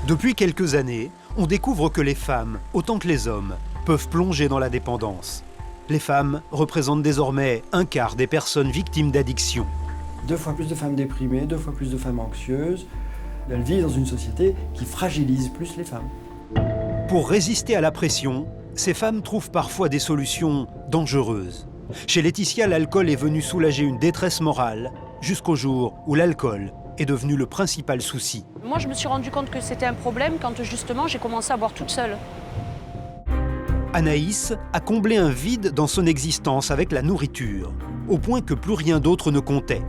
Depuis quelques années, on découvre que les femmes, autant que les hommes, peuvent plonger dans la dépendance. Les femmes représentent désormais un quart des personnes victimes d'addiction. 2 fois plus de femmes déprimées, 2 fois plus de femmes anxieuses. Elles vivent dans une société qui fragilise plus les femmes. Pour résister à la pression, ces femmes trouvent parfois des solutions dangereuses. Chez Laetitia, l'alcool est venu soulager une détresse morale, jusqu'au jour où l'alcool est devenu le principal souci. Moi, je me suis rendu compte que c'était un problème quand justement j'ai commencé à boire toute seule. Anaïs a comblé un vide dans son existence avec la nourriture, au point que plus rien d'autre ne comptait.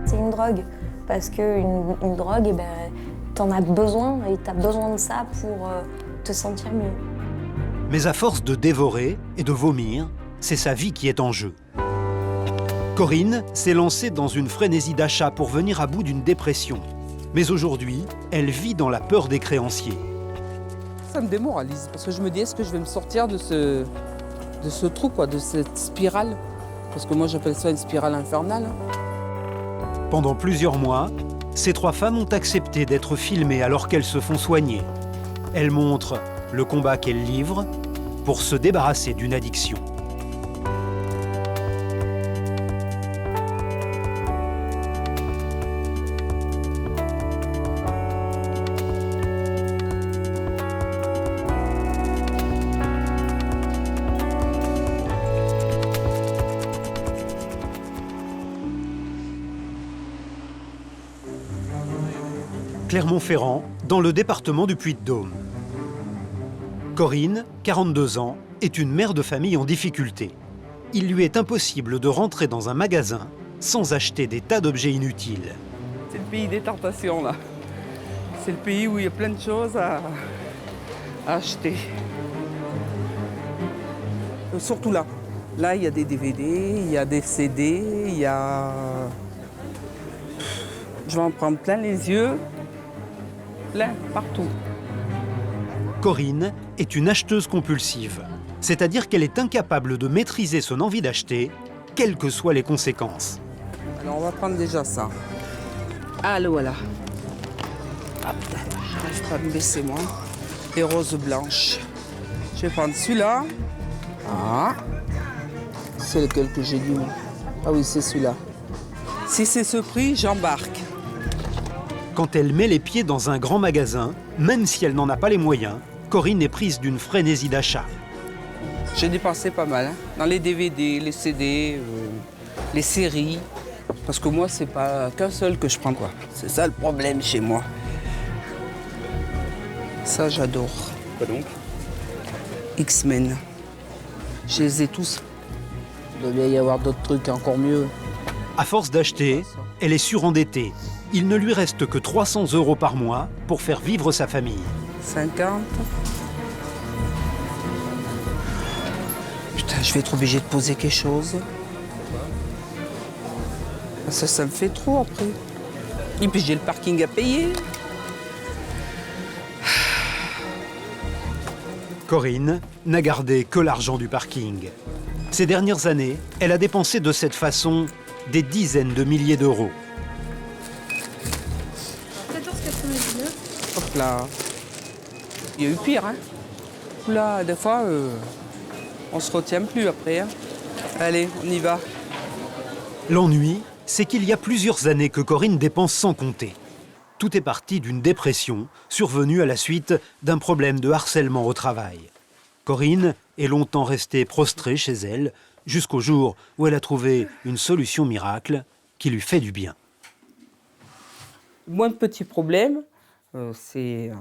C'est une drogue, parce qu'une drogue, t'en as besoin et t'as besoin de ça pour te sentir mieux. Mais à force de dévorer et de vomir, c'est sa vie qui est en jeu. Corinne s'est lancée dans une frénésie d'achat pour venir à bout d'une dépression. Mais aujourd'hui, elle vit dans la peur des créanciers. Ça me démoralise parce que je me dis, est-ce que je vais me sortir de ce trou, quoi, de cette spirale? Parce que moi, j'appelle ça une spirale infernale. Pendant plusieurs mois, ces 3 femmes ont accepté d'être filmées alors qu'elles se font soigner. Elles montrent le combat qu'elles livrent pour se débarrasser d'une addiction. Clermont-Ferrand, dans le département du Puy-de-Dôme. Corinne, 42 ans, est une mère de famille en difficulté. Il lui est impossible de rentrer dans un magasin sans acheter des tas d'objets inutiles. C'est le pays des tentations, là. C'est le pays où il y a plein de choses à acheter. Surtout là. Là, il y a des DVD, il y a des CD, il y a... Je vais en prendre plein les yeux. Plein, partout. Corinne est une acheteuse compulsive, c'est-à-dire qu'elle est incapable de maîtriser son envie d'acheter, quelles que soient les conséquences. Alors on va prendre déjà ça. Ah, le voilà. Hop, j'arrive pas à me baisser moi. Les roses blanches. Je vais prendre celui-là. Ah. C'est lequel que j'ai dit moi? Ah oui, c'est celui-là. Si c'est ce prix, j'embarque. Quand elle met les pieds dans un grand magasin, même si elle n'en a pas les moyens, Corinne est prise d'une frénésie d'achat. J'ai dépensé pas mal, hein, dans les DVD, les CD, les séries. Parce que moi, c'est pas qu'un seul que je prends, quoi. C'est ça le problème chez moi. Ça, j'adore. Quoi donc? X-Men. Je les ai tous. Il doit bien y avoir d'autres trucs encore mieux. À force d'acheter, elle est surendettée. Il ne lui reste que 300 € par mois pour faire vivre sa famille. 50. Putain, je vais être obligée de poser quelque chose. Ça me fait trop après. Et puis j'ai le parking à payer. Corinne n'a gardé que l'argent du parking. Ces dernières années, elle a dépensé de cette façon des dizaines de milliers d'euros. 14,99. Hop là. Il y a eu pire, hein. Là, des fois, on se retient plus après. Hein. Allez, on y va. L'ennui, c'est qu'il y a plusieurs années que Corinne dépense sans compter. Tout est parti d'une dépression survenue à la suite d'un problème de harcèlement au travail. Corinne est longtemps restée prostrée chez elle, jusqu'au jour où elle a trouvé une solution miracle qui lui fait du bien. Moins de petits problèmes, c'est...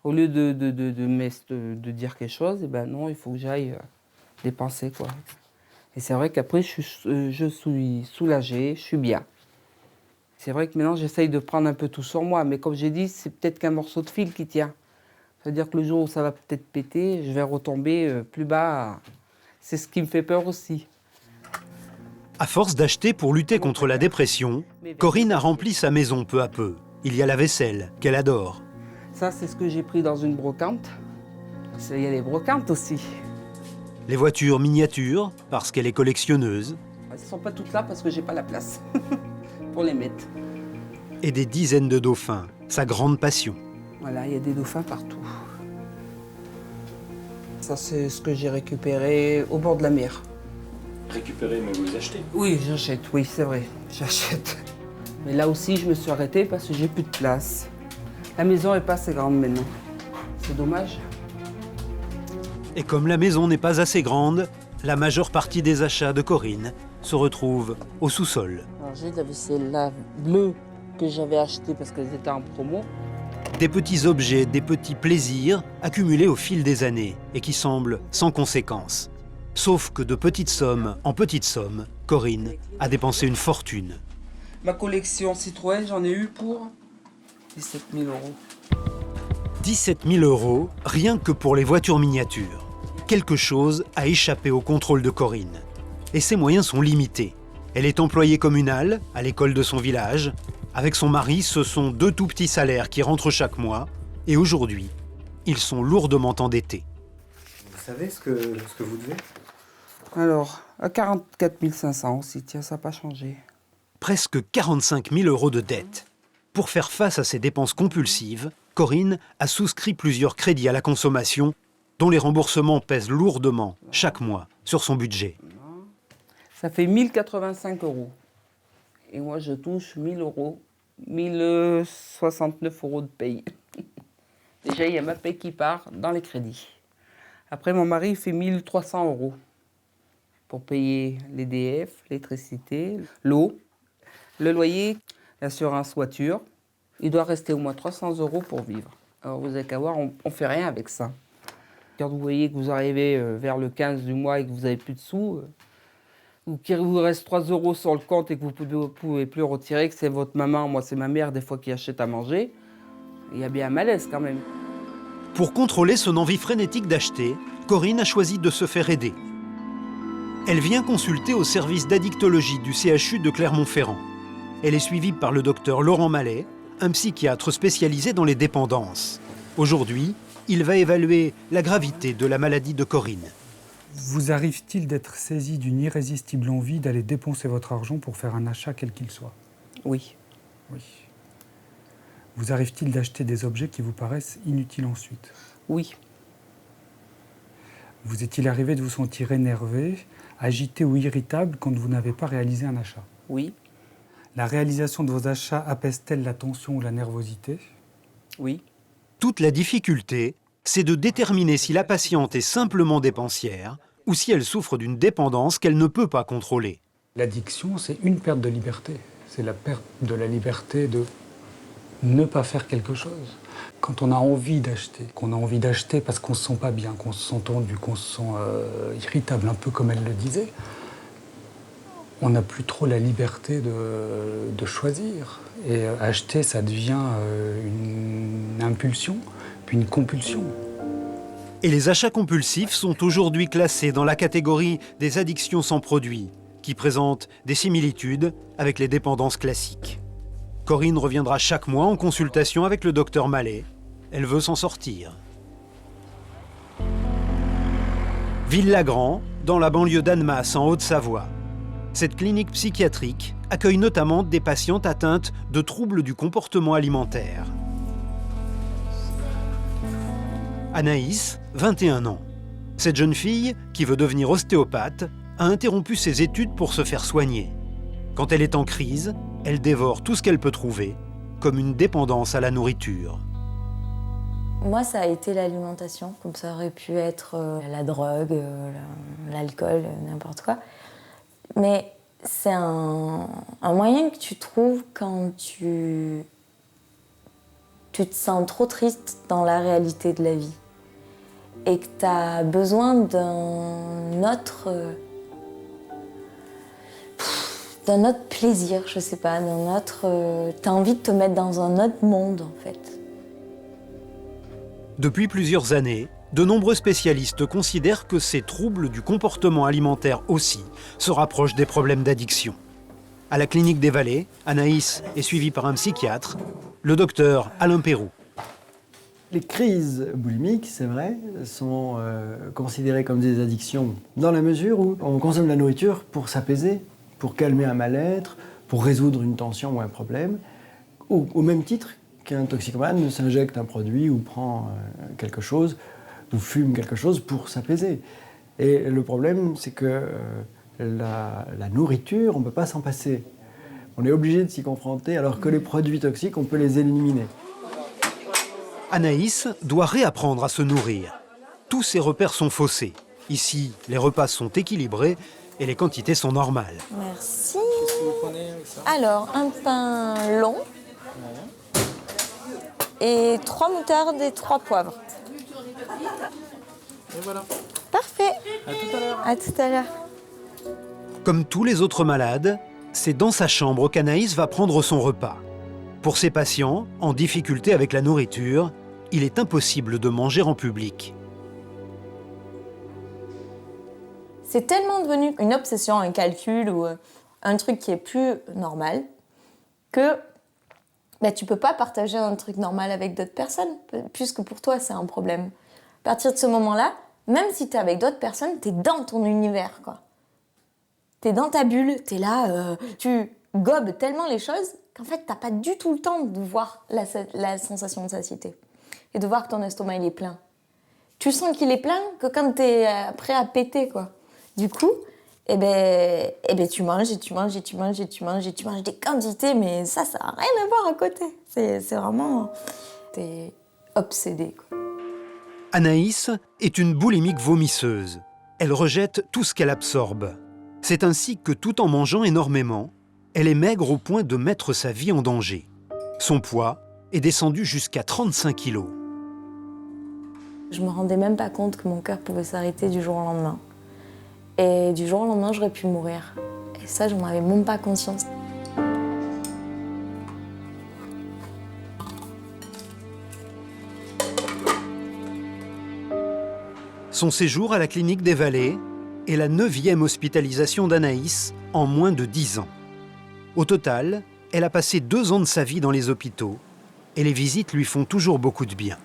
au lieu de dire quelque chose, eh ben non, il faut que j'aille dépenser, quoi. Et c'est vrai qu'après, je suis soulagée, je suis bien. C'est vrai que maintenant, j'essaye de prendre un peu tout sur moi, mais comme j'ai dit, c'est peut-être qu'un morceau de fil qui tient. C'est-à-dire que le jour où ça va peut-être péter, je vais retomber plus bas. C'est ce qui me fait peur aussi. À force d'acheter pour lutter contre la dépression, Corinne a rempli sa maison peu à peu. Il y a la vaisselle, qu'elle adore. Ça, c'est ce que j'ai pris dans une brocante. Il y a les brocantes aussi. Les voitures miniatures, parce qu'elle est collectionneuse. Elles ne sont pas toutes là parce que j'ai pas la place pour les mettre. Et des dizaines de dauphins. sa grande passion. Voilà, il y a des dauphins partout. Ça, c'est ce que j'ai récupéré au bord de la mer. Récupérer, mais vous les achetez? Oui, j'achète, oui, c'est vrai, j'achète. Mais là aussi, je me suis arrêtée parce que j'ai plus de place. La maison n'est pas assez grande maintenant. C'est dommage. Et comme la maison n'est pas assez grande, la majeure partie des achats de Corinne se retrouve au sous-sol. Alors, j'ai de la vaisselle là, bleue, que j'avais achetée parce qu'elle était en promo. Des petits objets, des petits plaisirs accumulés au fil des années et qui semblent sans conséquence. Sauf que de petites sommes en petites sommes, Corinne a dépensé une fortune. Ma collection Citroën, j'en ai eu pour 17 000 €. 17 000 €, rien que pour les voitures miniatures. Quelque chose a échappé au contrôle de Corinne. Et ses moyens sont limités. Elle est employée communale à l'école de son village. Avec son mari, ce sont 2 tout petits salaires qui rentrent chaque mois. Et aujourd'hui, ils sont lourdement endettés. Vous savez ce que vous devez? Alors, à 44 500 aussi, tiens, ça n'a pas changé. Presque 45 000 € de dette. Pour faire face à ces dépenses compulsives, Corinne a souscrit plusieurs crédits à la consommation dont les remboursements pèsent lourdement chaque mois sur son budget. Ça fait 1 085 €. Et moi, je touche 1 000 €, 1 069 € de paye. Déjà, il y a ma paye qui part dans les crédits. Après, mon mari fait 1 300 € pour payer l'EDF, l'électricité, l'eau, le loyer, l'assurance voiture. Il doit rester au moins 300 € pour vivre. Alors, vous avez qu'à voir, on ne fait rien avec ça. Quand vous voyez que vous arrivez vers le 15 du mois et que vous n'avez plus de sous, ou qu'il vous reste 3 € sur le compte et que vous ne pouvez plus retirer, que c'est votre maman, moi c'est ma mère des fois qui achète à manger, il y a bien un malaise quand même. Pour contrôler son envie frénétique d'acheter, Corinne a choisi de se faire aider. Elle vient consulter au service d'addictologie du CHU de Clermont-Ferrand. Elle est suivie par le docteur Laurent Mallet, un psychiatre spécialisé dans les dépendances. Aujourd'hui, il va évaluer la gravité de la maladie de Corinne. Vous arrive-t-il d'être saisi d'une irrésistible envie d'aller dépenser votre argent pour faire un achat quel qu'il soit? Oui. Oui. Vous arrive-t-il d'acheter des objets qui vous paraissent inutiles ensuite? Oui. Vous est-il arrivé de vous sentir énervé, agité ou irritable quand vous n'avez pas réalisé un achat? Oui. La réalisation de vos achats apaise-t-elle la tension ou la nervosité? Oui. Toute la difficulté, c'est de déterminer si la patiente est simplement dépensière ou si elle souffre d'une dépendance qu'elle ne peut pas contrôler. L'addiction, c'est une perte de liberté. C'est la perte de la liberté de ne pas faire quelque chose. Quand on a envie d'acheter, qu'on a envie d'acheter parce qu'on ne se sent pas bien, qu'on se sent tendu, qu'on se sent irritable, un peu comme elle le disait, on n'a plus trop la liberté de choisir. Et acheter, ça devient une impulsion, puis une compulsion. Et les achats compulsifs sont aujourd'hui classés dans la catégorie des addictions sans produit, qui présentent des similitudes avec les dépendances classiques. Corinne reviendra chaque mois en consultation avec le docteur Mallet. Elle veut s'en sortir. Villagrand, dans la banlieue d'Annemasse, en Haute-Savoie. Cette clinique psychiatrique accueille notamment des patientes atteintes de troubles du comportement alimentaire. Anaïs, 21 ans. Cette jeune fille, qui veut devenir ostéopathe, a interrompu ses études pour se faire soigner. Quand elle est en crise, elle dévore tout ce qu'elle peut trouver, comme une dépendance à la nourriture. Moi, ça a été l'alimentation, comme ça aurait pu être la drogue, l'alcool, n'importe quoi. Mais c'est un moyen que tu trouves quand tu te sens trop triste dans la réalité de la vie et que tu as besoin d'un autre plaisir, je sais pas, t'as envie de te mettre dans un autre monde en fait. Depuis plusieurs années, de nombreux spécialistes considèrent que ces troubles du comportement alimentaire aussi se rapprochent des problèmes d'addiction. À la clinique des Vallées, Anaïs est suivie par un psychiatre, le docteur Alain Pérou. Les crises boulimiques, c'est vrai, sont considérées comme des addictions dans la mesure où on consomme la nourriture pour s'apaiser, pour calmer un mal-être, pour résoudre une tension ou un problème, au même titre qu'un toxicomane s'injecte un produit ou prend quelque chose ou fume quelque chose pour s'apaiser. Et le problème, c'est que la nourriture, on ne peut pas s'en passer. On est obligé de s'y confronter, alors que les produits toxiques, on peut les éliminer. Anaïs doit réapprendre à se nourrir. Tous ses repères sont faussés. Ici, les repas sont équilibrés et les quantités sont normales. Merci. Alors, un pain long et 3 moutardes et 3 poivres. Et voilà. Parfait. À tout à l'heure. À tout à l'heure. Comme tous les autres malades, c'est dans sa chambre qu'Anaïs va prendre son repas. Pour ces patients, en difficulté avec la nourriture, il est impossible de manger en public. C'est tellement devenu une obsession, un calcul ou un truc qui est plus normal que tu peux pas partager un truc normal avec d'autres personnes, puisque pour toi, c'est un problème. À partir de ce moment-là, même si tu es avec d'autres personnes, tu es dans ton univers, quoi. Tu es dans ta bulle, tu es là, tu gobes tellement les choses qu'en fait, tu n'as pas du tout le temps de voir la sensation de satiété et de voir que ton estomac, il est plein. Tu sens qu'il est plein que quand tu es prêt à péter, quoi. Du coup, tu manges et tu manges et tu manges et tu manges et tu manges des quantités, mais ça n'a rien à voir à côté. C'est vraiment... T'es obsédé, quoi. Anaïs est une boulimique vomisseuse. Elle rejette tout ce qu'elle absorbe. C'est ainsi que tout en mangeant énormément, elle est maigre au point de mettre sa vie en danger. Son poids est descendu jusqu'à 35 kilos. Je me rendais même pas compte que mon cœur pouvait s'arrêter du jour au lendemain. Et du jour au lendemain, j'aurais pu mourir. Et ça, j'en avais même pas conscience. Son séjour à la clinique des Vallées est la 9e hospitalisation d'Anaïs en moins de 10 ans. Au total, elle a passé 2 ans de sa vie dans les hôpitaux et les visites lui font toujours beaucoup de bien.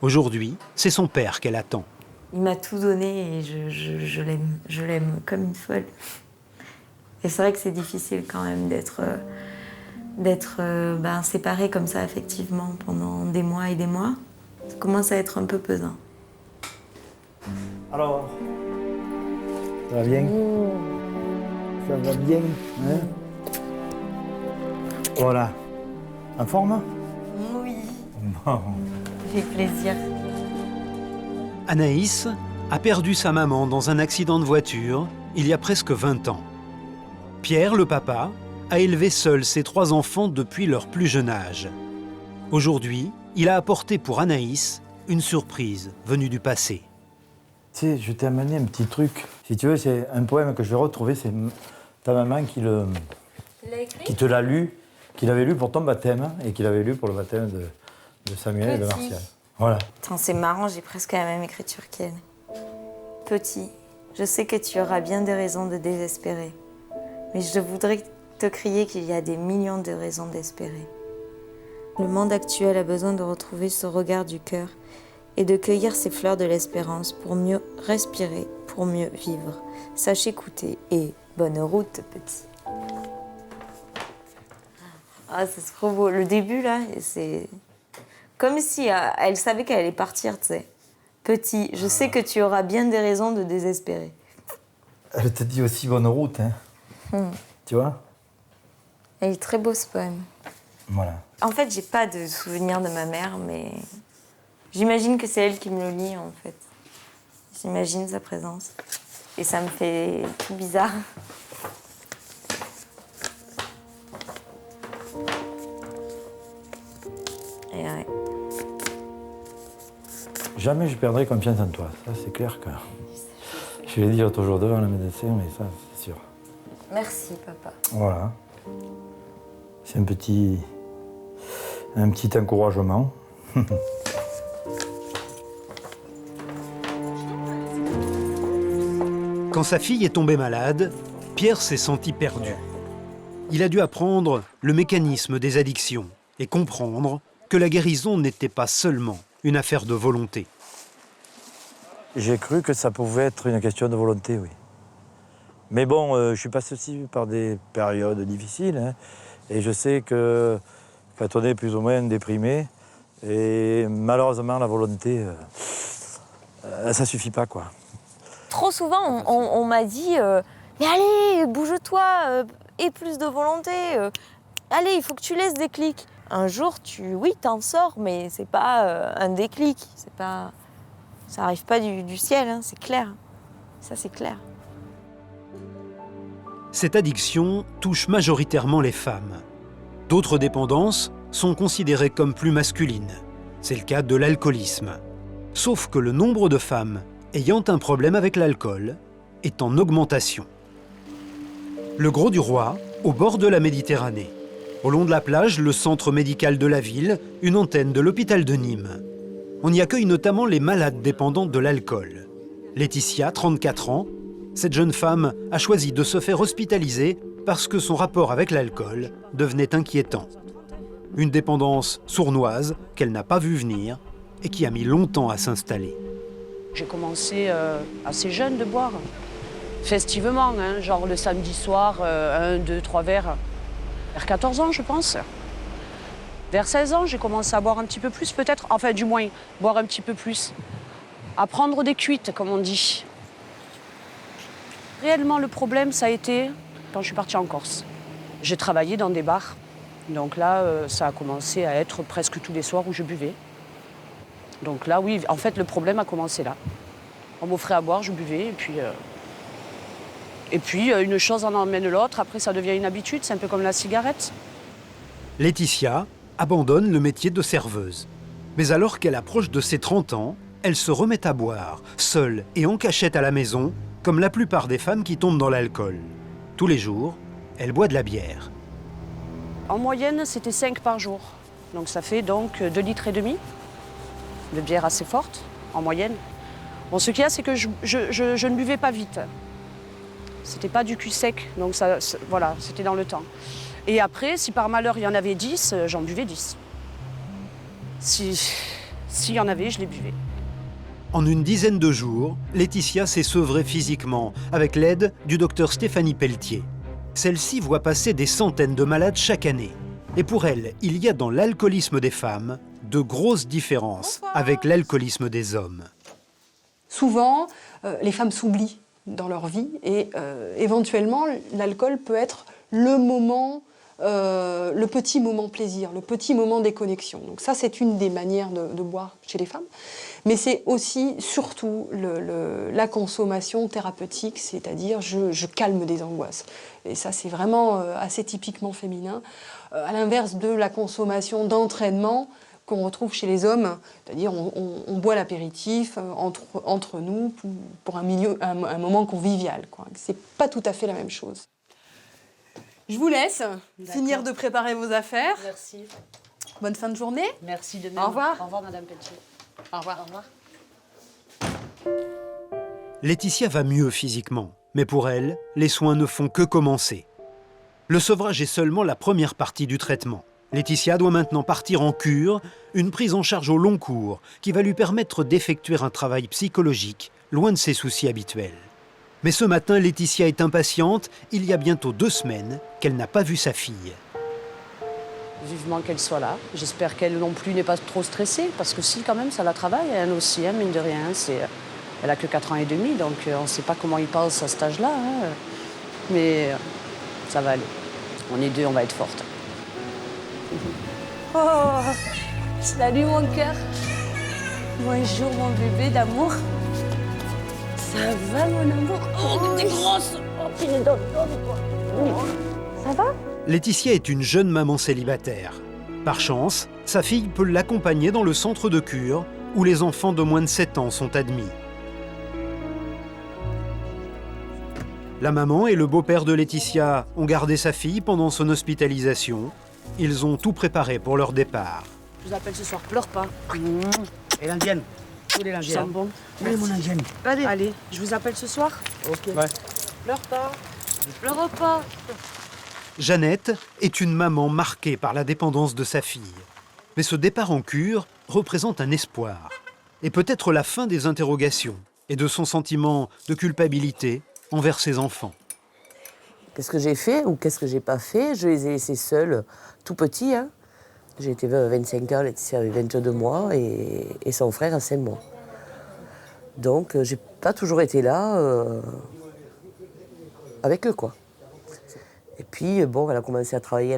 Aujourd'hui, c'est son père qu'elle attend. Il m'a tout donné et je l'aime comme une folle. Et c'est vrai que c'est difficile quand même d'être séparé comme ça affectivement pendant des mois et des mois. Ça commence à être un peu pesant. Alors, ça va bien? Ça va bien, hein? Voilà. En forme? Oui. Bon. Ça fait plaisir. Anaïs a perdu sa maman dans un accident de voiture il y a presque 20 ans. Pierre, le papa, a élevé seul ses 3 enfants depuis leur plus jeune âge. Aujourd'hui, il a apporté pour Anaïs une surprise venue du passé. Tu sais, je t'ai amené un petit truc. Si tu veux, c'est un poème que je vais retrouver. C'est ta maman qui te l'a lu, qui l'avait lu pour ton baptême et qui l'avait lu pour le baptême de Samuel et de Martial. Voilà. Attends, c'est marrant, j'ai presque la même écriture qu'elle. Petit, je sais que tu auras bien des raisons de désespérer. Mais je voudrais te crier qu'il y a des millions de raisons d'espérer. Le monde actuel a besoin de retrouver ce regard du cœur et de cueillir ces fleurs de l'espérance pour mieux respirer, pour mieux vivre. Sache écouter et bonne route, petit. Ah, c'est trop beau. Le début, là, c'est comme si elle savait qu'elle allait partir, tu sais. Petit, je sais que tu auras bien des raisons de désespérer. Elle te dit aussi bonne route, hein. Tu vois? Il est très beau, ce poème. Voilà. En fait, j'ai pas de souvenir de ma mère, mais j'imagine que c'est elle qui me le lit, en fait. J'imagine sa présence. Et ça me fait tout bizarre. Et ouais. Jamais je perdrai confiance en toi. Ça, c'est clair que... Je l'ai dit l'autre jour devant la médecin, mais ça, c'est sûr. Merci, papa. Voilà. C'est un petit encouragement. Quand sa fille est tombée malade, Pierre s'est senti perdu. Il a dû apprendre le mécanisme des addictions et comprendre que la guérison n'était pas seulement une affaire de volonté. J'ai cru que ça pouvait être une question de volonté, oui. Mais bon, je suis passé aussi par des périodes difficiles, hein, et je sais que fait, on est plus ou moins déprimé. Et malheureusement, la volonté, ça suffit pas, quoi. Trop souvent, on m'a dit mais allez, bouge-toi, aie plus de volonté. Allez, il faut que tu laisses des clics. Un jour, oui, t'en sors, mais c'est pas un déclic. Ça arrive pas du ciel, hein, c'est clair. Ça, c'est clair. Cette addiction touche majoritairement les femmes. D'autres dépendances sont considérées comme plus masculines. C'est le cas de l'alcoolisme. Sauf que le nombre de femmes ayant un problème avec l'alcool est en augmentation. Le Grau-du-Roi, au bord de la Méditerranée. Au long de la plage, le centre médical de la ville, une antenne de l'hôpital de Nîmes. On y accueille notamment les malades dépendants de l'alcool. Laetitia, 34 ans, cette jeune femme a choisi de se faire hospitaliser parce que son rapport avec l'alcool devenait inquiétant. Une dépendance sournoise qu'elle n'a pas vue venir et qui a mis longtemps à s'installer. J'ai commencé assez jeune de boire, festivement, hein, genre le samedi soir, 1, 2, 3 verres. Vers 14 ans, je pense. Vers 16 ans, j'ai commencé à boire un petit peu plus, peut-être. Enfin, du moins, boire un petit peu plus. À prendre des cuites, comme on dit. Réellement, le problème, ça a été quand je suis partie en Corse. J'ai travaillé dans des bars. Donc là, ça a commencé à être presque tous les soirs où je buvais. Donc là, oui, en fait, le problème a commencé là. On m'offrait à boire, je buvais, et puis une chose en emmène l'autre. Après, ça devient une habitude, c'est un peu comme la cigarette. Laetitia abandonne le métier de serveuse. Mais alors qu'elle approche de ses 30 ans, elle se remet à boire, seule et en cachette à la maison, comme la plupart des femmes qui tombent dans l'alcool. Tous les jours, elle boit de la bière. En moyenne, c'était 5 par jour. Donc ça fait donc 2,5 litres de bière assez forte, en moyenne. Bon, ce qu'il y a, c'est que je ne buvais pas vite. C'était pas du cul sec, donc voilà, c'était dans le temps. Et après, si par malheur il y en avait 10, j'en buvais 10. S'il y en avait, je les buvais. En une dizaine de jours, Laetitia s'est sevrée physiquement avec l'aide du docteur Stéphanie Pelletier. Celle-ci voit passer des centaines de malades chaque année. Et pour elle, il y a dans l'alcoolisme des femmes de grosses différences avec l'alcoolisme des hommes. Souvent, les femmes s'oublient dans leur vie et éventuellement, l'alcool peut être le petit moment plaisir, le petit moment déconnexion. Donc ça, c'est une des manières de boire chez les femmes. Mais c'est aussi, surtout, la consommation thérapeutique, c'est-à-dire je calme des angoisses. Et ça, c'est vraiment assez typiquement féminin. À l'inverse de la consommation d'entraînement qu'on retrouve chez les hommes, c'est-à-dire on boit l'apéritif entre nous pour un moment convivial, quoi. C'est pas tout à fait la même chose. Je vous laisse finir de préparer vos affaires. Merci. Bonne fin de journée. Merci de même. Au revoir. Au revoir, Madame Pelletier. Au revoir. Au revoir. Laetitia va mieux physiquement, mais pour elle, les soins ne font que commencer. Le sevrage est seulement la première partie du traitement. Laetitia doit maintenant partir en cure, une prise en charge au long cours qui va lui permettre d'effectuer un travail psychologique loin de ses soucis habituels. Mais ce matin, Laetitia est impatiente. Il y a bientôt 2 semaines qu'elle n'a pas vu sa fille. Vivement qu'elle soit là. J'espère qu'elle non plus n'est pas trop stressée, parce que si, quand même, ça la travaille, elle aussi, hein, mine de rien. Elle a que 4 ans et demi, donc on ne sait pas comment il passe à cet âge-là. Hein. Mais ça va aller. On est 2, on va être fortes. Oh, salut mon cœur. Bonjour mon bébé d'amour. Ça va mon amour? Oh, t'es grosse. Oh, tu es dans le dos, quoi. Ça va? Laetitia est une jeune maman célibataire. Par chance, sa fille peut l'accompagner dans le centre de cure où les enfants de moins de 7 ans sont admis. La maman et le beau-père de Laetitia ont gardé sa fille pendant son hospitalisation. Ils ont tout préparé pour leur départ. Je vous appelle ce soir, pleure pas. Et l'indienne? Où est l'indienne? Bon. Où est mon indienne? Allez, je vous appelle ce soir. Ok. Ouais. Pleure pas. Pleure pas. Jeannette est une maman marquée par la dépendance de sa fille. Mais ce départ en cure représente un espoir. Et peut-être la fin des interrogations et de son sentiment de culpabilité envers ses enfants. Qu'est-ce que j'ai fait ou qu'est-ce que j'ai pas fait? Je les ai laissés seuls, tout petits. Hein. J'ai été veuve à 25 ans, Laetitia avait 22 mois et son frère à 5 mois. Donc j'ai pas toujours été là avec eux, quoi. Et puis bon, elle a commencé à travailler,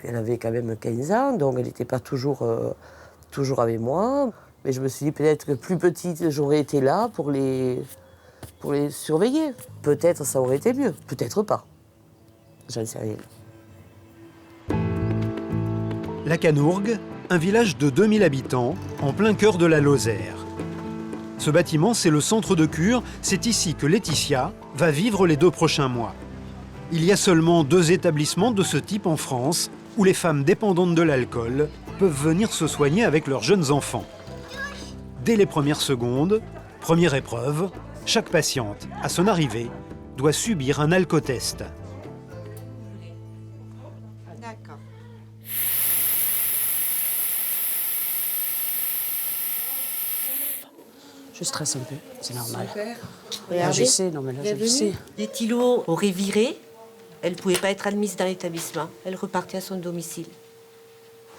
elle avait quand même 15 ans, donc elle n'était pas toujours avec moi. Mais je me suis dit peut-être que plus petite, j'aurais été là pour les surveiller. Peut-être ça aurait été mieux, peut-être pas. J'en sais rien. La Canourgue, un village de 2000 habitants, en plein cœur de la Lozère. Ce bâtiment, c'est le centre de cure. C'est ici que Laetitia va vivre les 2 prochains mois. Il y a seulement 2 établissements de ce type en France où les femmes dépendantes de l'alcool peuvent venir se soigner avec leurs jeunes enfants. Dès les premières secondes, première épreuve, chaque patiente, à son arrivée, doit subir un alcotest. D'accord. Je stresse un peu, c'est normal. Super. Là, je sais, non mais là, je le sais. Les Thilo aurait viré. Elle ne pouvait pas être admise dans l'établissement. Elle repartait à son domicile.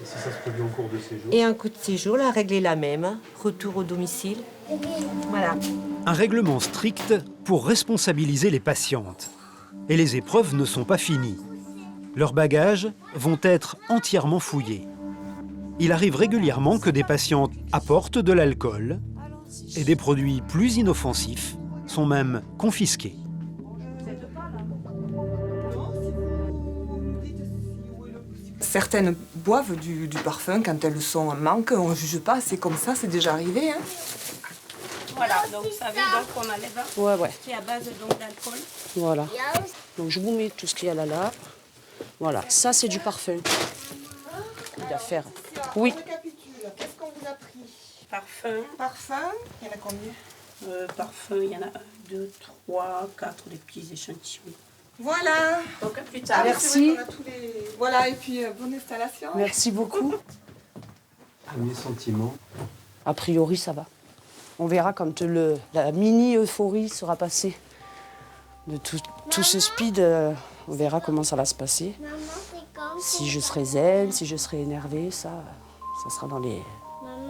Et si ça se produit en cours de séjour? Et en coup de séjour, la règle est la même. Retour au domicile. Voilà. Un règlement strict pour responsabiliser les patientes. Et les épreuves ne sont pas finies. Leurs bagages vont être entièrement fouillés. Il arrive régulièrement que des patientes apportent de l'alcool et des produits plus inoffensifs sont même confisqués. Certaines boivent du parfum quand elles sont en manque. On ne juge pas, c'est comme ça, c'est déjà arrivé. Hein. Voilà, donc vous savez, donc on enlève Ouais. qui est à base donc d'alcool. Voilà. Donc je vous mets tout ce qu'il y a là. Voilà, ça c'est du parfum. Il y a à faire. Oui. Qu'est-ce qu'on vous a pris? Parfum, il y en a combien? Parfum, il y en a 1, 2, 3, 4, des petits échantillons. Voilà. Donc à plus tard. Merci. Voilà, et puis bonne installation. Merci beaucoup. Premier sentiment? A priori, ça va. On verra quand la mini-euphorie sera passée de tout ce speed. On verra comment ça va se passer. Si je serai zen, si je serai énervée, ça sera dans les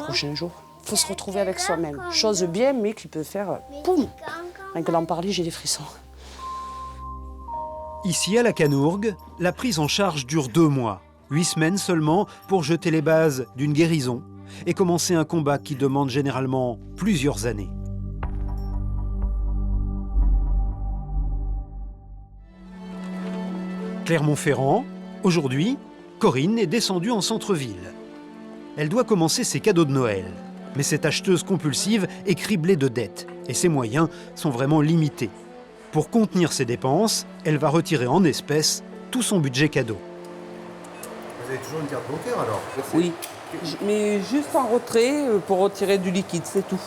prochains jours. Il faut se retrouver avec soi-même. Chose bien, mais qui peut faire poum. Rien que d'en parler, j'ai des frissons. Ici, à la Canourgue, la prise en charge dure 2 mois, 8 semaines seulement pour jeter les bases d'une guérison et commencer un combat qui demande généralement plusieurs années. Clermont-Ferrand, aujourd'hui, Corinne est descendue en centre-ville. Elle doit commencer ses cadeaux de Noël. Mais cette acheteuse compulsive est criblée de dettes et ses moyens sont vraiment limités. Pour contenir ses dépenses, elle va retirer en espèces tout son budget cadeau. Vous avez toujours une carte bancaire alors? Oui, mais juste en retrait pour retirer du liquide, c'est tout.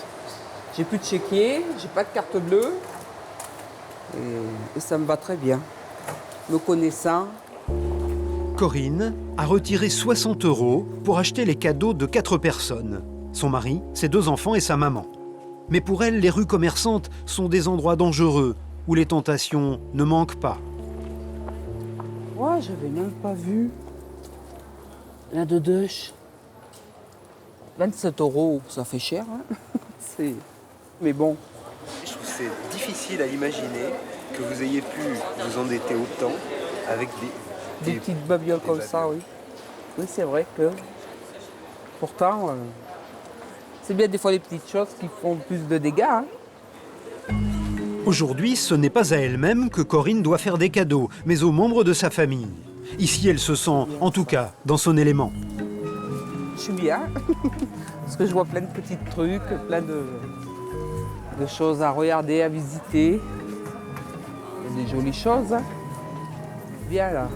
J'ai plus de chéquier, j'ai pas de carte bleue et ça me va très bien. Me connaissant. Corinne a retiré 60 € pour acheter les cadeaux de 4 personnes. Son mari, ses 2 enfants et sa maman. Mais pour elle, les rues commerçantes sont des endroits dangereux où les tentations ne manquent pas. Ouais, j'avais même pas vu. La de Deuche. 27 €, ça fait cher. Hein. Mais bon. Je trouve que c'est difficile à imaginer que vous ayez pu vous endetter autant avec des petites babioles comme ça, oui. Oui, c'est vrai que... Pourtant, c'est bien des fois les petites choses qui font plus de dégâts. Hein. Aujourd'hui, ce n'est pas à elle-même que Corinne doit faire des cadeaux, mais aux membres de sa famille. Ici, elle se sent, en tout cas, dans son élément. Je suis bien, parce que je vois plein de petits trucs, plein de choses à regarder, à visiter. Il y a des jolies choses. Hein. Bien là.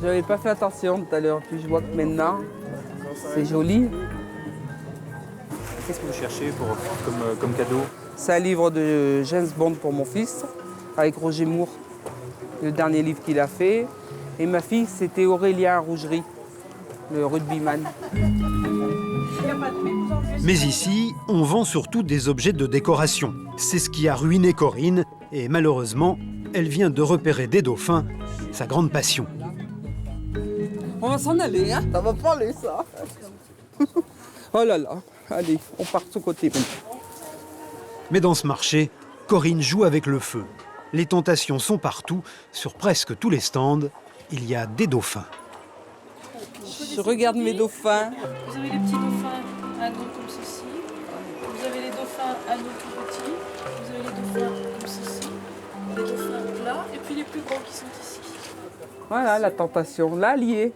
J'avais pas fait attention tout à l'heure, puis je vois que maintenant, c'est joli. Qu'est-ce que vous cherchez comme cadeau? C'est un livre de James Bond pour mon fils, avec Roger Moore, le dernier livre qu'il a fait. Et ma fille, c'était Aurélien Rougerie, le rugbyman. Mais ici, on vend surtout des objets de décoration. C'est ce qui a ruiné Corinne, et malheureusement, elle vient de repérer des dauphins, sa grande passion. On va s'en aller, hein. Ça va pas aller, ça. Oh là là. Allez, on part de ce côté maintenant. Mais dans ce marché, Corinne joue avec le feu. Les tentations sont partout. Sur presque tous les stands, il y a des dauphins. Je regarde mes dauphins. Vous avez les petits dauphins anneaux comme ceci. Vous avez les dauphins anneaux tout petits. Vous avez les dauphins comme ceci. Les dauphins plats. Et puis les plus gros qui sont ici. Voilà la tentation. Là, liée.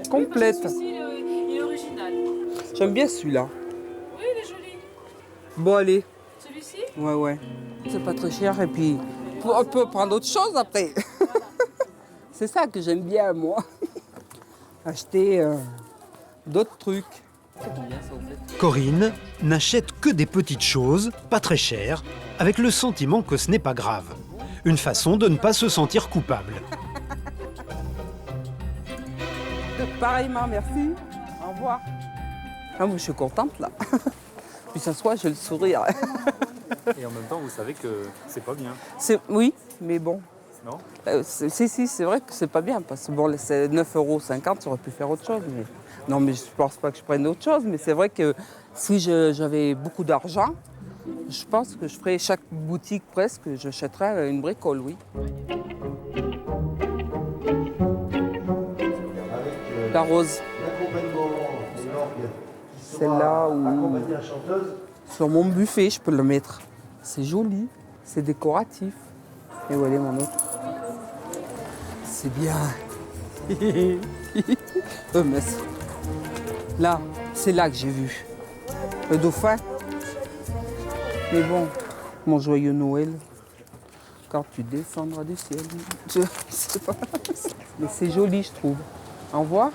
Complète. Oui, celui-ci, il est original. J'aime bien celui-là. Oui, il est joli. Bon, allez. Celui-ci? Ouais. C'est pas très cher et puis on peut prendre autre chose après. C'est ça que j'aime bien, moi. Acheter d'autres trucs. Corinne n'achète que des petites choses, pas très chères, avec le sentiment que ce n'est pas grave. Une façon de ne pas se sentir coupable. Pareillement, merci. Au revoir. Ah, moi, je suis contente, là. Puis ça soit, j'ai le sourire. Et en même temps, vous savez que c'est pas bien. Oui, mais bon. Non Si, c'est vrai que c'est pas bien, parce que bon, c'est 9,50 €, ça aurait pu faire autre chose. Mais... Non, mais je pense pas que je prenne autre chose, mais c'est vrai que si j'avais beaucoup d'argent, je pense que je ferais chaque boutique presque, j'achèterais une bricole, oui. La rose. Celle-là où... Sur mon buffet, je peux le mettre. C'est joli, c'est décoratif. Et où elle est, mon autre? C'est bien. Là, c'est là que j'ai vu le dauphin. Mais bon, mon joyeux Noël, quand tu descendras du ciel. Je sais pas. Mais c'est joli, je trouve. Au revoir.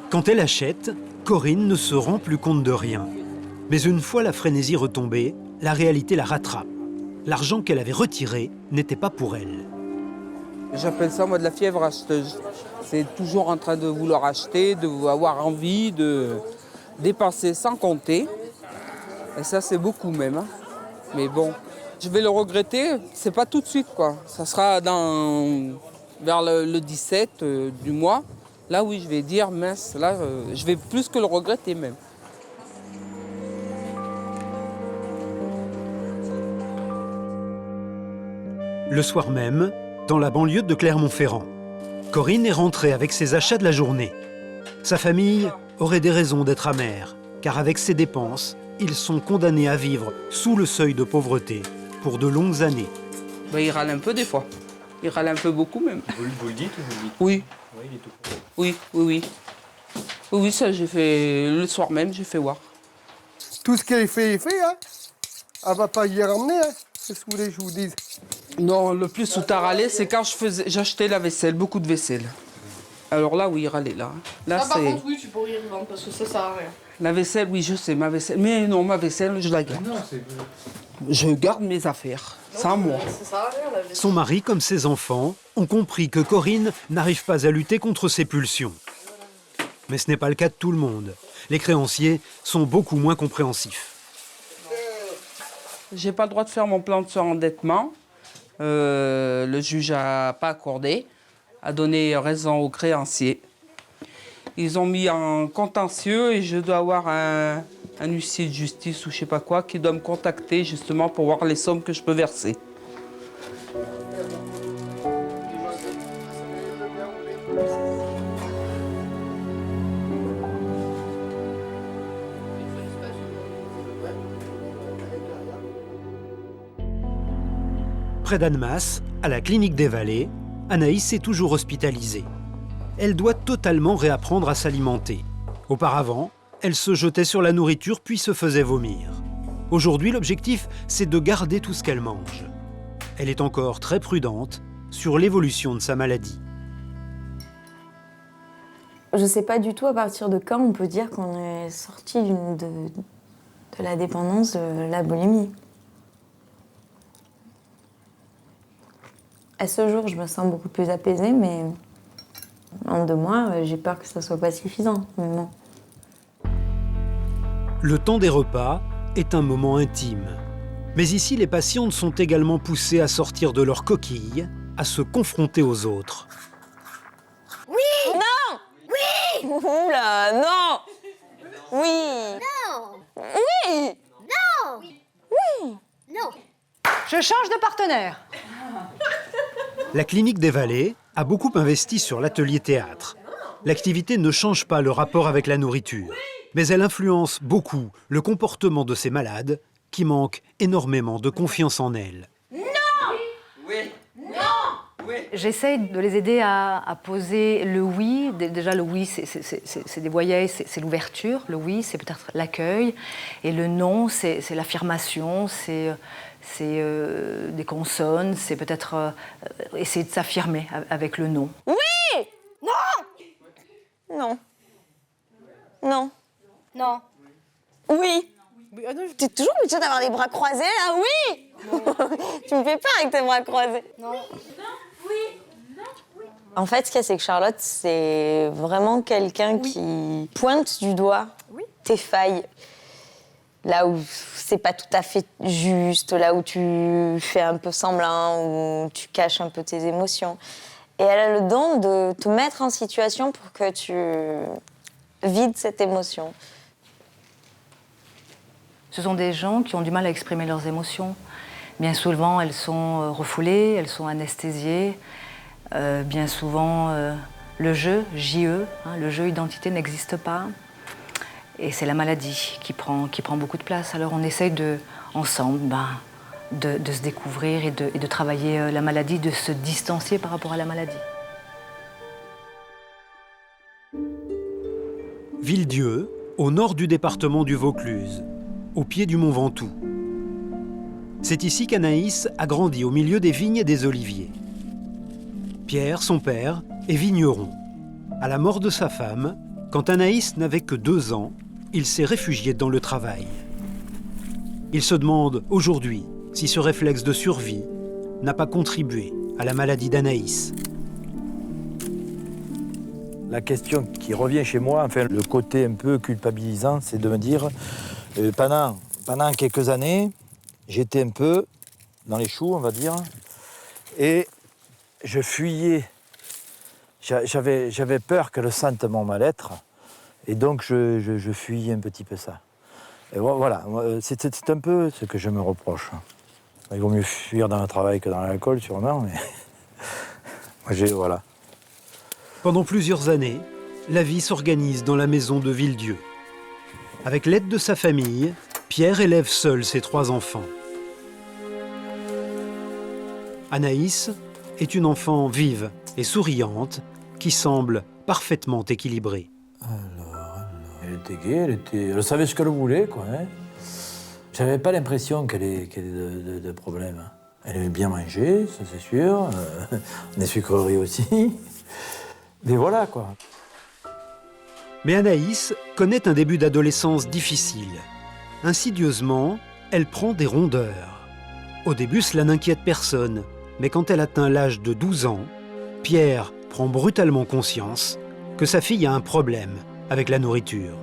Quand elle achète, Corinne ne se rend plus compte de rien. Mais une fois la frénésie retombée, la réalité la rattrape. L'argent qu'elle avait retiré n'était pas pour elle. J'appelle ça, moi, de la fièvre acheteuse. C'est toujours en train de vouloir acheter, d'avoir envie de dépenser sans compter. Et ça, c'est beaucoup même. Hein. Mais bon, je vais le regretter, c'est pas tout de suite, quoi. Ça sera vers le 17 du mois. Là, oui, je vais dire, mince, là, je vais plus que le regretter même. Le soir même, dans la banlieue de Clermont-Ferrand, Corinne est rentrée avec ses achats de la journée. Sa famille aurait des raisons d'être amère, car avec ses dépenses, ils sont condamnés à vivre sous le seuil de pauvreté pour de longues années. Ben, il râle un peu des fois. Il râle un peu beaucoup même. Vous le dites ou vous le dites? Oui. Oui, il est tout court. Oui. Oui, ça j'ai fait le soir même, j'ai fait voir. Tout ce qu'elle fait est fait, hein. Elle va pas y ramener, hein. C'est ce que vous voulez que je vous dise. Non, le plus où t'as râlé, c'est quand j'achetais la vaisselle, beaucoup de vaisselle. Alors là, oui, il râlait là. Là, ça, par contre, oui, tu pourrais y revendre parce que ça sert à rien. La vaisselle, oui, je sais, ma vaisselle. Mais non, ma vaisselle, je la garde. Je garde mes affaires. C'est à moi. Ça sert à rien, la vaisselle. Son mari, comme ses enfants, ont compris que Corinne n'arrive pas à lutter contre ses pulsions. Mais ce n'est pas le cas de tout le monde. Les créanciers sont beaucoup moins compréhensifs. J'ai pas le droit de faire mon plan de surendettement. Le juge n'a pas accordé, a donné raison aux créanciers. Ils ont mis en contentieux et je dois avoir un huissier de justice ou je sais pas quoi qui doit me contacter justement pour voir les sommes que je peux verser. Près d'Annemasse, à la clinique des Vallées, Anaïs est toujours hospitalisée. Elle doit totalement réapprendre à s'alimenter. Auparavant, elle se jetait sur la nourriture puis se faisait vomir. Aujourd'hui, l'objectif, c'est de garder tout ce qu'elle mange. Elle est encore très prudente sur l'évolution de sa maladie. Je ne sais pas du tout à partir de quand on peut dire qu'on est sorti de la dépendance de la boulimie. À ce jour, je me sens beaucoup plus apaisée, mais en 2 mois, j'ai peur que ça ne soit pas suffisant. Mais bon. Le temps des repas est un moment intime. Mais ici, les patientes sont également poussées à sortir de leur coquille, à se confronter aux autres. Oui! Non! Oui! Oula, non. Oui. Non. Oui. Non. Oui. Non. Je change de partenaire. La clinique des Vallées a beaucoup investi sur l'atelier théâtre. L'activité ne change pas le rapport avec la nourriture, mais elle influence beaucoup le comportement de ces malades qui manquent énormément de confiance en elles. J'essaie de les aider à poser le oui. Déjà, le oui, c'est des voyelles, c'est l'ouverture. Le oui, c'est peut-être l'accueil. Et le non, c'est l'affirmation, c'est des consonnes, c'est peut-être essayer de s'affirmer avec le non. Oui. Non. Non. Non. Non. Oui. Tu es toujours obligée d'avoir les bras croisés, là. Oui. Tu me fais peur avec tes bras croisés. Non. En fait, ce qu'il y a, c'est que Charlotte, c'est vraiment quelqu'un qui pointe du doigt tes failles. Là où c'est pas tout à fait juste, là où tu fais un peu semblant, où tu caches un peu tes émotions. Et elle a le don de te mettre en situation pour que tu vides cette émotion. Ce sont des gens qui ont du mal à exprimer leurs émotions. Bien souvent, elles sont refoulées, elles sont anesthésiées. Bien souvent, le jeu, JE, le jeu identité n'existe pas. Et c'est la maladie qui prend beaucoup de place. Alors on essaye ensemble de se découvrir et de travailler la maladie, de se distancier par rapport à la maladie. Villedieu, au nord du département du Vaucluse, au pied du mont Ventoux. C'est ici qu'Anaïs a grandi au milieu des vignes et des oliviers. Pierre, son père, est vigneron. À la mort de sa femme, quand Anaïs n'avait que 2 ans, il s'est réfugié dans le travail. Il se demande aujourd'hui si ce réflexe de survie n'a pas contribué à la maladie d'Anaïs. La question qui revient chez moi, enfin le côté un peu culpabilisant, c'est de me dire, pendant quelques années, j'étais un peu dans les choux, on va dire, et je fuyais. J'avais peur qu'elle sente mon mal-être, et donc je fuyais un petit peu ça. Et voilà, c'est un peu ce que je me reproche. Il vaut mieux fuir dans le travail que dans l'alcool, sûrement, mais voilà. Pendant plusieurs années, la vie s'organise dans la maison de Villedieu. Avec l'aide de sa famille, Pierre élève seul ses 3 enfants. Anaïs est une enfant vive et souriante qui semble parfaitement équilibrée. Elle était gaie, elle savait ce qu'elle voulait, quoi. Hein. J'avais pas l'impression qu'elle ait de problème. Elle aimait bien manger, ça c'est sûr. Des sucreries aussi. Mais voilà, quoi. Mais Anaïs connaît un début d'adolescence difficile. Insidieusement, elle prend des rondeurs. Au début, cela n'inquiète personne. Mais quand elle atteint l'âge de 12 ans, Pierre prend brutalement conscience que sa fille a un problème avec la nourriture.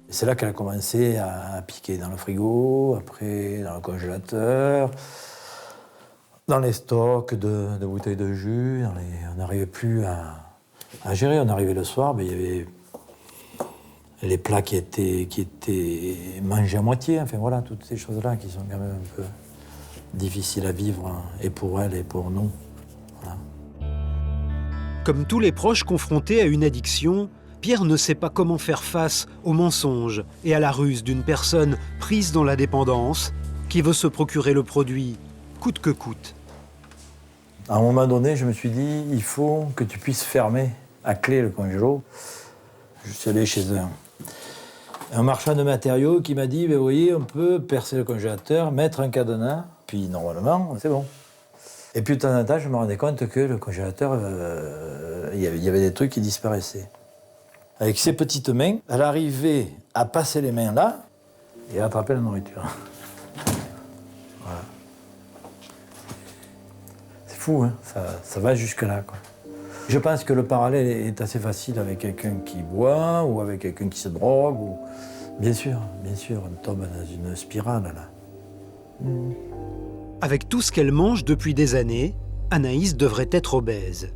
C'est là qu'elle a commencé à piquer dans le frigo, après dans le congélateur, dans les stocks de bouteilles de jus. On n'arrivait plus à gérer. On arrivait le soir, il y avait les plats qui étaient mangés à moitié. Enfin voilà, toutes ces choses-là qui sont quand même un peu difficiles à vivre, et pour elle et pour nous. Voilà. Comme tous les proches confrontés à une addiction, Pierre ne sait pas comment faire face aux mensonges et à la ruse d'une personne prise dans la dépendance qui veut se procurer le produit coûte que coûte. À un moment donné, je me suis dit, il faut que tu puisses fermer à clé le congélo. Je suis allé chez un marchand de matériaux qui m'a dit, vous voyez, on peut percer le congélateur, mettre un cadenas, puis normalement, c'est bon. Et puis de temps en temps, je me rendais compte que le congélateur, il y avait des trucs qui disparaissaient. Avec ses petites mains, elle arrivait à passer les mains là et à attraper la nourriture. Voilà. C'est fou, hein, ça va jusque-là, quoi. Je pense que le parallèle est assez facile avec quelqu'un qui boit ou avec quelqu'un qui se drogue. Ou... Bien sûr, on tombe dans une spirale, là. Avec tout ce qu'elle mange depuis des années, Anaïs devrait être obèse.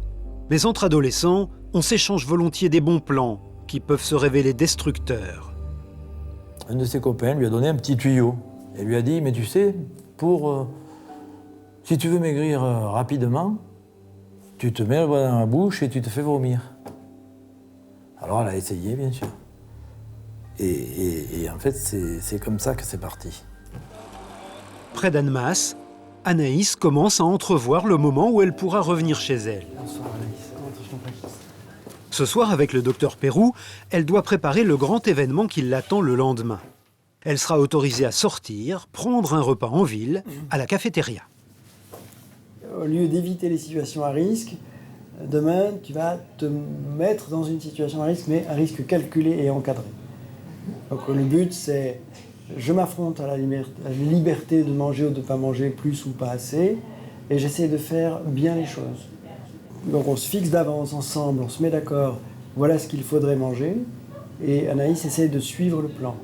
Mais entre adolescents, on s'échange volontiers des bons plans qui peuvent se révéler destructeurs. Un de ses copains lui a donné un petit tuyau et lui a dit « Mais tu sais, si tu veux maigrir rapidement, tu te mets le doigt dans la bouche et tu te fais vomir. » Alors elle a essayé, bien sûr. Et en fait, c'est comme ça que c'est parti. Près d'Annemasse, Anaïs commence à entrevoir le moment où elle pourra revenir chez elle. Ce soir, avec le docteur Pérou, elle doit préparer le grand événement qui l'attend le lendemain. Elle sera autorisée à sortir, prendre un repas en ville, à la cafétéria. Au lieu d'éviter les situations à risque, demain, tu vas te mettre dans une situation à risque, mais un risque calculé et encadré. Donc le but, c'est je m'affronte à la liberté de manger ou de ne pas manger plus ou pas assez, et j'essaie de faire bien les choses. Donc on se fixe d'avance ensemble, on se met d'accord, voilà ce qu'il faudrait manger, et Anaïs essaie de suivre le plan.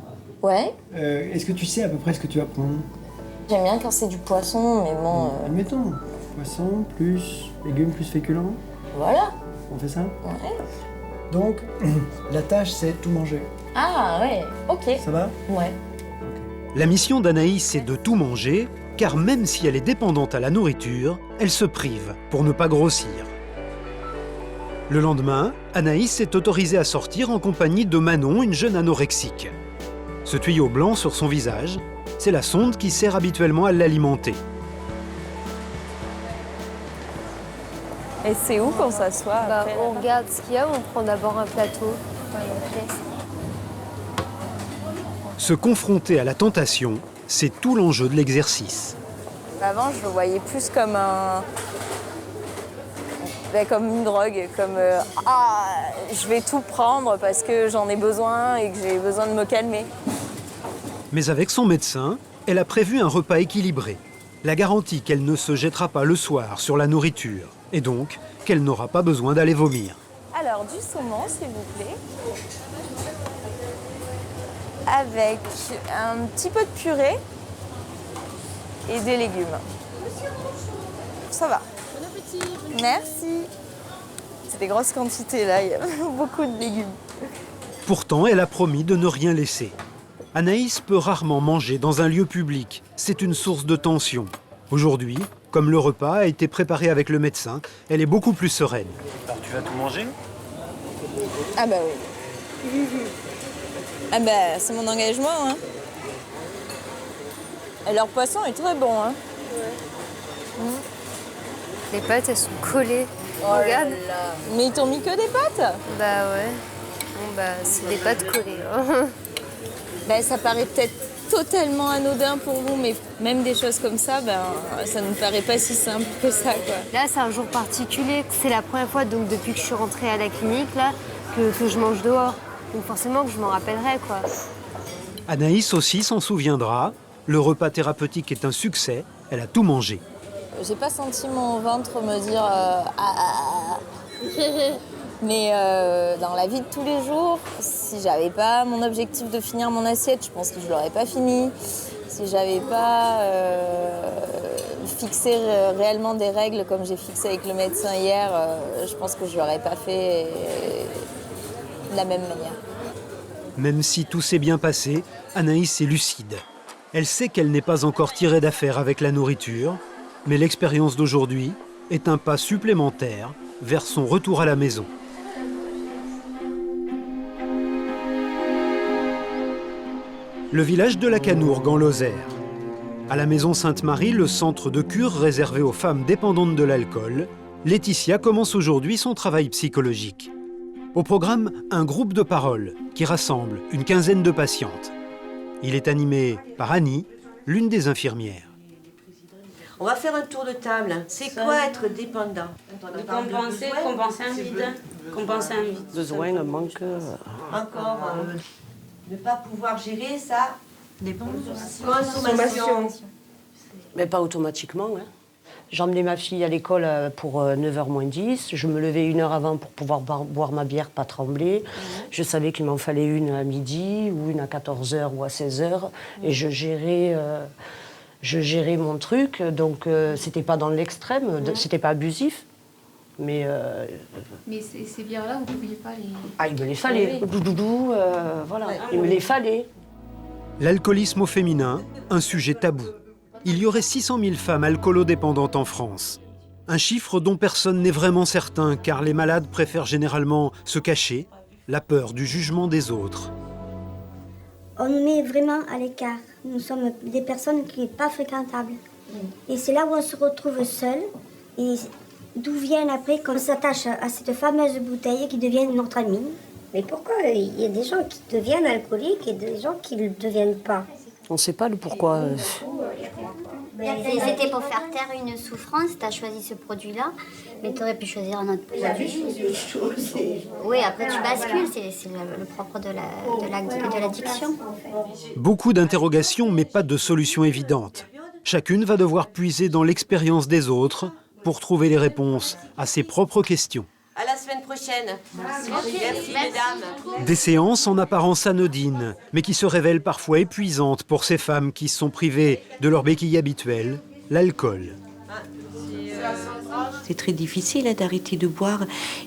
Ouais. Est-ce que tu sais à peu près ce que tu vas prendre? J'aime bien quand c'est du poisson, mais bon... Admettons, poisson plus légumes plus féculents. Voilà. On fait ça? Ouais. Donc, la tâche, c'est tout manger. Ah ouais, ok. Ça va? Ouais. La mission d'Anaïs, c'est de tout manger, car même si elle est dépendante à la nourriture, elle se prive pour ne pas grossir. Le lendemain, Anaïs est autorisée à sortir en compagnie de Manon, une jeune anorexique. Ce tuyau blanc sur son visage, c'est la sonde qui sert habituellement à l'alimenter. Et c'est où qu'on s'assoit? On regarde ce qu'il y a, on prend d'abord un plateau. Se confronter à la tentation, c'est tout l'enjeu de l'exercice. Avant, je le voyais plus comme comme une drogue, comme je vais tout prendre parce que j'en ai besoin et que j'ai besoin de me calmer. Mais avec son médecin, elle a prévu un repas équilibré. La garantie qu'elle ne se jettera pas le soir sur la nourriture et donc qu'elle n'aura pas besoin d'aller vomir. Alors, du saumon, s'il vous plaît. Avec un petit peu de purée et des légumes. Ça va. Bon appétit. Merci. C'est des grosses quantités là, il y a beaucoup de légumes. Pourtant, elle a promis de ne rien laisser. Anaïs peut rarement manger dans un lieu public. C'est une source de tension. Aujourd'hui, comme le repas a été préparé avec le médecin, elle est beaucoup plus sereine. Alors tu vas tout manger? Ah bah oui. Ah bah c'est mon engagement. Hein. Et leur poisson est très bon. Hein. Ouais. Les pâtes, elles sont collées. Oh regarde. Mais ils t'ont mis que des pâtes? Bah ouais. Bon bah c'est des pâtes collées. Hein. Bah, ça paraît peut-être totalement anodin pour vous, mais même des choses comme ça, ça ne me paraît pas si simple que ça, quoi. Là, c'est un jour particulier. C'est la première fois, donc, depuis que je suis rentrée à la clinique, là, que je mange dehors. Donc forcément que je m'en rappellerai, quoi. Anaïs aussi s'en souviendra. Le repas thérapeutique est un succès. Elle a tout mangé. J'ai pas senti mon ventre me dire Mais dans la vie de tous les jours, si j'avais pas mon objectif de finir mon assiette, je pense que je l'aurais pas fini. Si j'avais pas fixé réellement des règles comme j'ai fixé avec le médecin hier, je pense que je l'aurais pas fait de la même manière. Même si tout s'est bien passé, Anaïs est lucide. Elle sait qu'elle n'est pas encore tirée d'affaire avec la nourriture, mais l'expérience d'aujourd'hui est un pas supplémentaire vers son retour à la maison. Le village de la Canourgue en Lozère. À la maison Sainte-Marie, le centre de cure réservé aux femmes dépendantes de l'alcool, Laetitia commence aujourd'hui son travail psychologique. Au programme, un groupe de parole qui rassemble une quinzaine de patientes. Il est animé par Annie, l'une des infirmières. On va faire un tour de table. C'est quoi être dépendant? De compenser un vide. Compenser un vide. Besoin, un manque. Encore ne pas pouvoir gérer sa Consommation. Mais pas automatiquement. Hein. J'emmenais ma fille à l'école pour 9h moins 10. Je me levais 1 heure avant pour pouvoir boire ma bière, pas trembler. Je savais qu'il m'en fallait une à midi, ou une à 14h ou à 16h. Et je gérais mon truc. Donc, c'était pas dans l'extrême, c'était pas abusif. Mais ces bières-là, vous ne pouviez pas les... Ah, il me les fallait. Doudou, voilà, il me les fallait. L'alcoolisme au féminin, un sujet tabou. Il y aurait 600 000 femmes alcoolodépendantes en France. Un chiffre dont personne n'est vraiment certain, car les malades préfèrent généralement se cacher, la peur du jugement des autres. On nous met vraiment à l'écart. Nous sommes des personnes qui ne sont pas fréquentables. Et c'est là où on se retrouve seul. Et d'où viennent après qu'on s'attache à cette fameuse bouteille qui devient notre amie. Mais pourquoi il y a des gens qui deviennent alcooliques et des gens qui ne le deviennent pas? On ne sait pas le pourquoi. C'était pour faire taire une souffrance, tu as choisi ce produit-là, mais tu aurais pu choisir un autre produit. Oui, après tu bascules, c'est le propre de l'addiction. Beaucoup d'interrogations, mais pas de solution évidente. Chacune va devoir puiser dans l'expérience des autres pour trouver les réponses à ses propres questions. À la semaine prochaine. Merci mesdames. Des séances en apparence anodines, mais qui se révèlent parfois épuisantes pour ces femmes qui sont privées de leur béquille habituelle, l'alcool. C'est très difficile d'arrêter de boire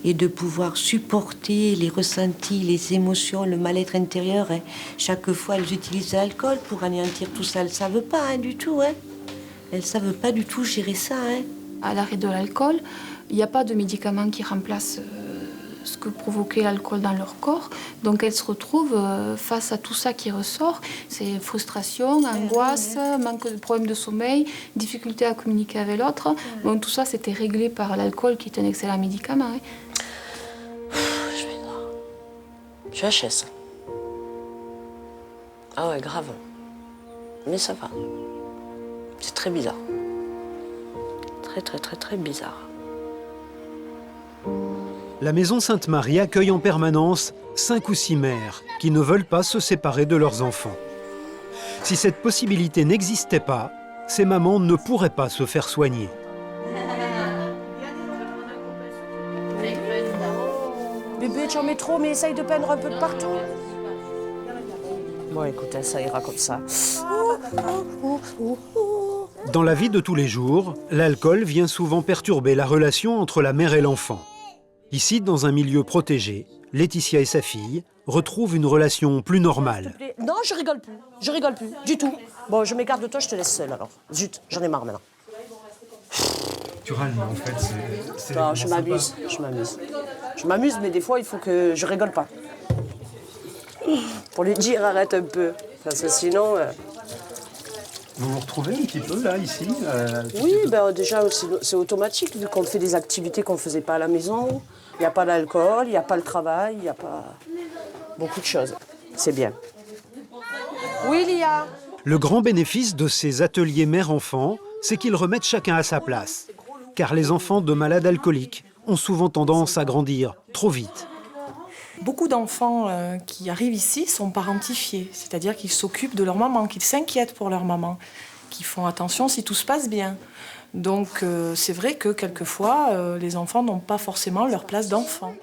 et de pouvoir supporter les ressentis, les émotions, le mal-être intérieur. Chaque fois, elles utilisent l'alcool pour anéantir tout ça. Elles ne savent pas du tout. Elles ne savent pas du tout gérer ça. À l'arrêt de l'alcool, il n'y a pas de médicaments qui remplacent ce que provoquait l'alcool dans leur corps. Donc elles se retrouvent face à tout ça qui ressort. C'est frustration, angoisse, manque de problème de sommeil, difficulté à communiquer avec l'autre. Bon, tout ça, c'était réglé par l'alcool qui est un excellent médicament. Je suis HS. Ah ouais, grave. Mais ça va. C'est très bizarre. Très bizarre. La Maison Sainte-Marie accueille en permanence 5 ou 6 mères qui ne veulent pas se séparer de leurs enfants. Si cette possibilité n'existait pas, ces mamans ne pourraient pas se faire soigner. Bébé, tu en mets trop, mais essaye de peindre un peu de partout. Bon, écoute, ça ira comme ça. Dans la vie de tous les jours, l'alcool vient souvent perturber la relation entre la mère et l'enfant. Ici, dans un milieu protégé, Laetitia et sa fille retrouvent une relation plus normale. Non, je rigole plus, du tout. Bon, je m'écarte de toi, je te laisse seule alors. Zut, j'en ai marre maintenant. Tu râles, mais en fait, c'est... Non, je m'amuse. Je m'amuse, mais des fois, il faut que je rigole pas. Pour lui dire, arrête un peu. Parce que sinon... Vous vous retrouvez un petit peu, là, ici Oui, ben, déjà, c'est automatique, vu qu'on fait des activités qu'on ne faisait pas à la maison. Il n'y a pas d'alcool, il n'y a pas le travail, il n'y a pas beaucoup de choses. C'est bien. Oui, Lia. Le grand bénéfice de ces ateliers mère-enfant, c'est qu'ils remettent chacun à sa place. Car les enfants de malades alcooliques ont souvent tendance à grandir trop vite. Beaucoup d'enfants qui arrivent ici sont parentifiés, c'est-à-dire qu'ils s'occupent de leur maman, qu'ils s'inquiètent pour leur maman, qu'ils font attention si tout se passe bien. Donc c'est vrai que quelquefois, les enfants n'ont pas forcément leur place d'enfant.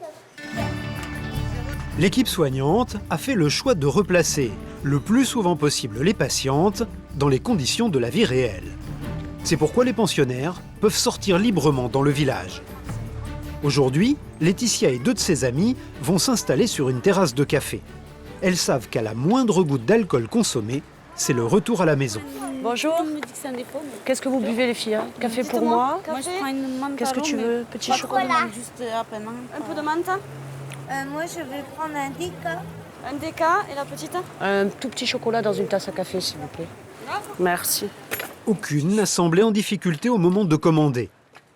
L'équipe soignante a fait le choix de replacer le plus souvent possible les patientes dans les conditions de la vie réelle. C'est pourquoi les pensionnaires peuvent sortir librement dans le village. Aujourd'hui, Laetitia et 2 de ses amies vont s'installer sur une terrasse de café. Elles savent qu'à la moindre goutte d'alcool consommé, c'est le retour à la maison. Bonjour. Qu'est-ce que vous buvez, les filles? Café pour moi. Moi, je prends une menthe. Qu'est-ce que tu veux? Petit chocolat. Juste à peine. Un peu de menthe. Moi, je vais prendre un déca. Un déca et la petite? Un tout petit chocolat dans une tasse à café, s'il vous plaît. Merci. Aucune n'a semblé en difficulté au moment de commander.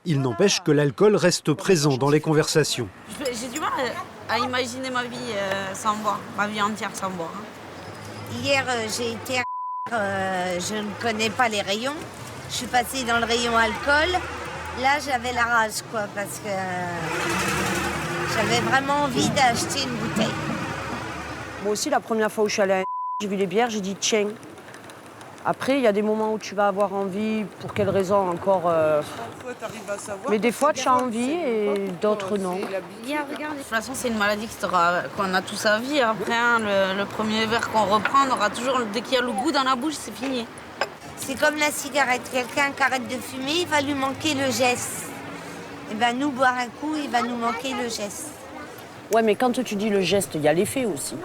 Il n'empêche que l'alcool reste présent dans les conversations. J'ai du mal à imaginer ma vie sans boire, ma vie entière sans boire. Hier, j'ai été je ne connais pas les rayons. Je suis passée dans le rayon alcool. Là, j'avais la rage, quoi, parce que j'avais vraiment envie d'acheter une bouteille. Moi aussi, la première fois où je suis allée à j'ai vu les bières, j'ai dit tiens. Après, il y a des moments où tu vas avoir envie, pour quelle raison encore. Mais des fois, tu as envie et d'autres non. De toute façon, c'est une maladie qu'on a tous à vie. Après, le premier verre qu'on reprend, on aura toujours, dès qu'il y a le goût dans la bouche, c'est fini. C'est comme la cigarette. Quelqu'un qui arrête de fumer, il va lui manquer le geste. il va nous boire un coup, il va nous manquer le geste. Ouais, mais quand tu dis le geste, il y a l'effet aussi.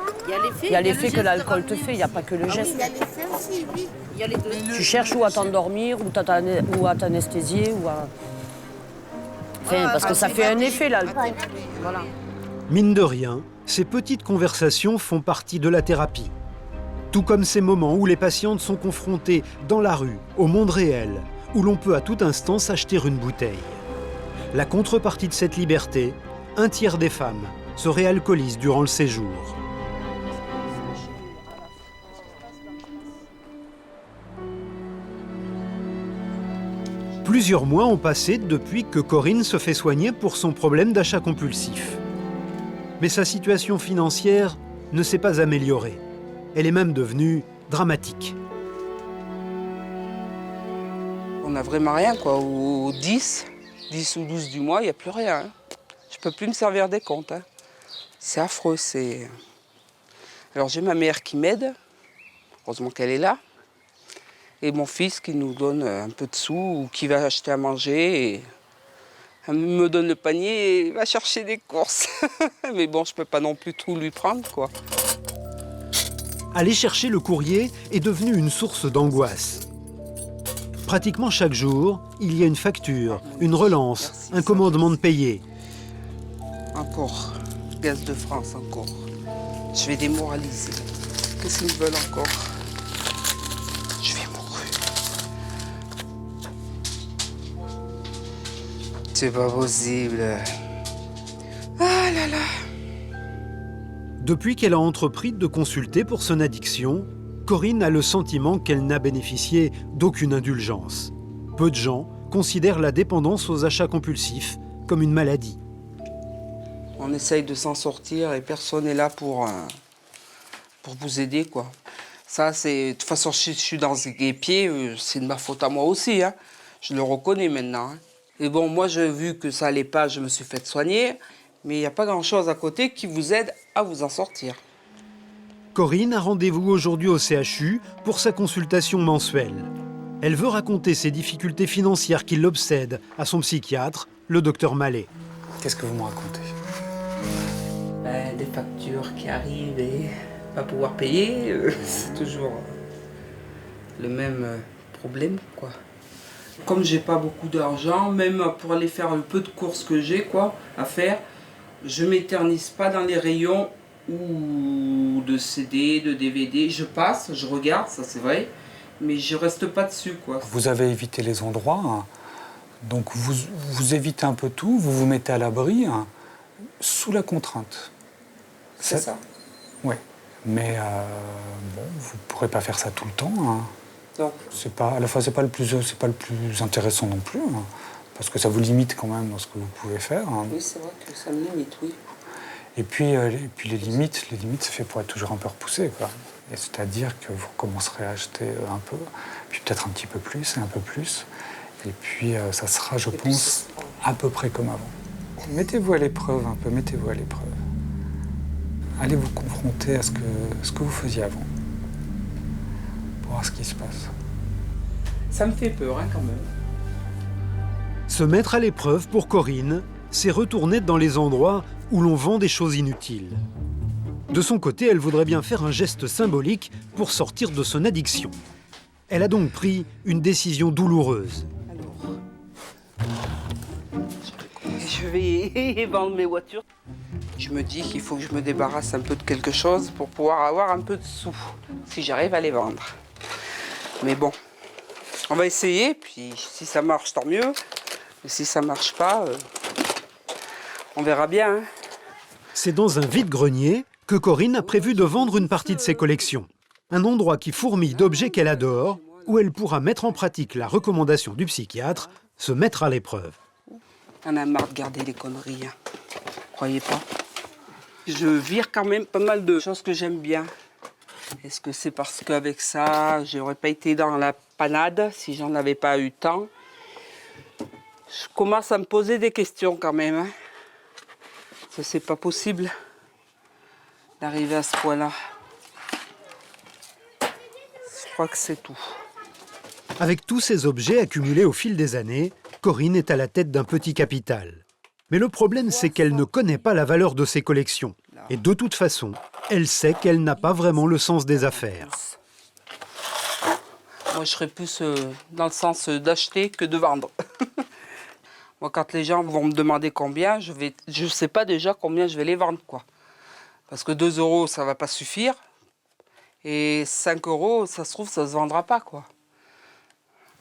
Il y a l'effet que l'alcool te fait, il n'y a pas que le geste. Oui, il y a l'effet aussi, oui. Il y a les deux. Tu cherches où à t'endormir, ou à t'anesthésier, ou à... Enfin, parce que ça fait un effet, l'alcool. Voilà. Mine de rien, ces petites conversations font partie de la thérapie. Tout comme ces moments où les patientes sont confrontées dans la rue, au monde réel, où l'on peut à tout instant s'acheter une bouteille. La contrepartie de cette liberté, un tiers des femmes se réalcoolisent durant le séjour. Plusieurs mois ont passé depuis que Corinne se fait soigner pour son problème d'achat compulsif. Mais sa situation financière ne s'est pas améliorée. Elle est même devenue dramatique. On n'a vraiment rien, quoi. Au 10 ou 12 du mois, il n'y a plus rien. Hein. Je ne peux plus me servir des comptes. Hein. C'est affreux. Alors j'ai ma mère qui m'aide. Heureusement qu'elle est là. Et mon fils qui nous donne un peu de sous ou qui va acheter à manger. Et elle me donne le panier et va chercher des courses. Mais bon, je ne peux pas non plus tout lui prendre, quoi. Aller chercher le courrier est devenu une source d'angoisse. Pratiquement chaque jour, il y a une facture, une relance, un commandement de payer. Encore. Gaz de France, encore. Je vais démoraliser. Qu'est-ce qu'ils veulent encore? Je vais mourir. C'est pas possible. Ah là là. Depuis qu'elle a entrepris de consulter pour son addiction, Corinne a le sentiment qu'elle n'a bénéficié d'aucune indulgence. Peu de gens considèrent la dépendance aux achats compulsifs comme une maladie. On essaye de s'en sortir et personne n'est là pour vous aider, quoi. Ça, c'est... De toute façon, je suis dans les guépiers, c'est de ma faute à moi aussi, hein. Je le reconnais maintenant. Hein. Et bon, moi, j'ai vu que ça allait pas, je me suis fait soigner, mais il n'y a pas grand-chose à côté qui vous aide à vous en sortir. Corinne a rendez-vous aujourd'hui au CHU pour sa consultation mensuelle. Elle veut raconter ses difficultés financières qui l'obsèdent à son psychiatre, le docteur Mallet. Qu'est-ce que vous me racontez? Des factures qui arrivent et pas pouvoir payer, c'est toujours le même problème, quoi. Comme j'ai pas beaucoup d'argent, même pour aller faire le peu de courses que j'ai, quoi, à faire, je m'éternise pas dans les rayons ou de CD, de DVD. Je passe, je regarde, ça c'est vrai, mais je reste pas dessus, quoi. Vous avez évité les endroits, hein. Donc vous évitez un peu tout, vous vous mettez à l'abri, hein, sous la contrainte. C'est ça. Oui, mais bon, vous ne pourrez pas faire ça tout le temps. Hein. Donc. C'est pas, à la fois, c'est pas le plus intéressant non plus, hein, parce que ça vous limite quand même dans ce que vous pouvez faire. Hein. Oui, c'est vrai que ça me limite, oui. Et puis les limites, c'est fait pour être toujours un peu repoussé, quoi. Et c'est-à-dire que vous commencerez à acheter un peu, puis peut-être un petit peu plus et un peu plus. Et puis ça sera, je pense, à peu près comme avant. Mettez-vous à l'épreuve un peu, mettez-vous à l'épreuve. Allez vous confronter à ce que vous faisiez avant, pour voir ce qui se passe. Ça me fait peur, hein, quand même. Se mettre à l'épreuve pour Corinne, c'est retourner dans les endroits où l'on vend des choses inutiles. De son côté, elle voudrait bien faire un geste symbolique pour sortir de son addiction. Elle a donc pris une décision douloureuse. Je vais vendre mes voitures. Je me dis qu'il faut que je me débarrasse un peu de quelque chose pour pouvoir avoir un peu de sous, si j'arrive à les vendre. Mais bon, on va essayer, puis si ça marche, tant mieux. Et si ça marche pas, on verra bien. Hein. C'est dans un vide-grenier que Corinne a prévu de vendre une partie de ses collections. Un endroit qui fourmille d'objets qu'elle adore, où elle pourra mettre en pratique la recommandation du psychiatre, se mettre à l'épreuve. On a marre de garder les conneries, hein. Croyez pas. Je vire quand même pas mal de choses que j'aime bien. Est-ce que c'est parce qu'avec ça, j'aurais pas été dans la panade si j'en avais pas eu tant? Je commence à me poser des questions quand même. Hein. C'est pas possible d'arriver à ce point-là. Je crois que c'est tout. Avec tous ces objets accumulés au fil des années, Corinne est à la tête d'un petit capital. Mais le problème, c'est qu'elle ne connaît pas la valeur de ses collections. Et de toute façon, elle sait qu'elle n'a pas vraiment le sens des affaires. Moi, je serais plus dans le sens d'acheter que de vendre. Moi, quand les gens vont me demander combien, je sais pas déjà combien je vais les vendre, quoi. Parce que 2 €, ça va pas suffire. Et 5 €, ça se trouve, ça se vendra pas, quoi.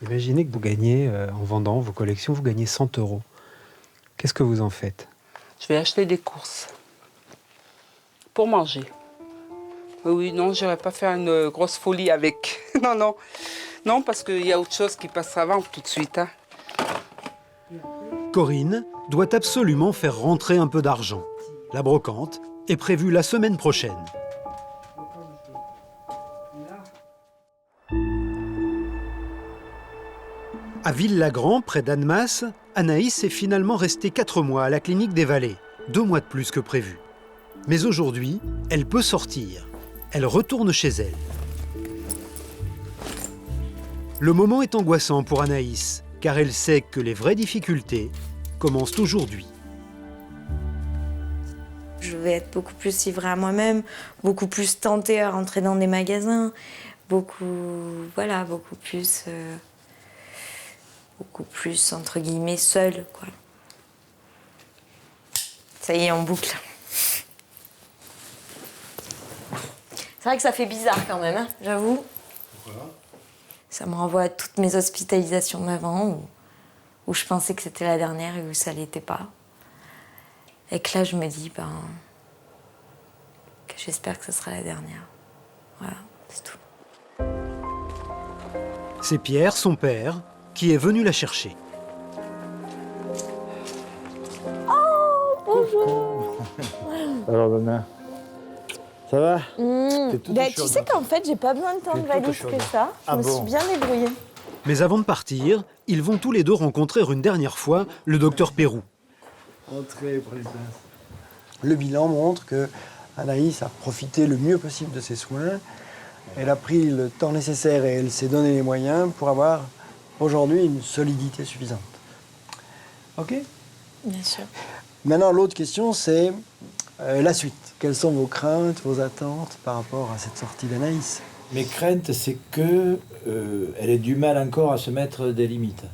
Imaginez que vous gagnez, en vendant vos collections, vous gagnez 100 €. Qu'est-ce que vous en faites? Je vais acheter des courses. Pour manger. Oui, non, je n'irai pas faire une grosse folie avec. Non, non. Non, parce qu'il y a autre chose qui passe avant tout de suite. Hein. Corinne doit absolument faire rentrer un peu d'argent. La brocante est prévue la semaine prochaine. À Ville-Lagrand, près d'Annemasse, Anaïs est finalement restée 4 mois à la clinique des Vallées, 2 mois de plus que prévu. Mais aujourd'hui, elle peut sortir. Elle retourne chez elle. Le moment est angoissant pour Anaïs, car elle sait que les vraies difficultés commencent aujourd'hui. Je vais être beaucoup plus livrée à moi-même, beaucoup plus tentée à rentrer dans des magasins, beaucoup plus entre guillemets seule, quoi. Ça y est, on boucle. C'est vrai que ça fait bizarre quand même, hein, j'avoue. Pourquoi ? Ça me renvoie à toutes mes hospitalisations d'avant, où je pensais que c'était la dernière et où ça l'était pas. Et que là, je me dis, que j'espère que ce sera la dernière. Voilà, c'est tout. C'est Pierre, son père, qui est venu la chercher. Oh, bonjour. Alors, Donna, ça va? Tu sais qu'en fait, j'ai pas besoin de tant de valises que ça. Je me suis bien débrouillée. Mais avant de partir, ils vont tous les deux rencontrer une dernière fois le docteur Pérou. Entrez, prenez place. Le bilan montre que Anaïs a profité le mieux possible de ses soins. Elle a pris le temps nécessaire et elle s'est donné les moyens pour avoir aujourd'hui une solidité suffisante. Ok? Bien sûr. Maintenant, l'autre question, c'est la suite. Quelles sont vos craintes, vos attentes par rapport à cette sortie d'Anaïs? Mes craintes, c'est que elle ait du mal encore à se mettre des limites.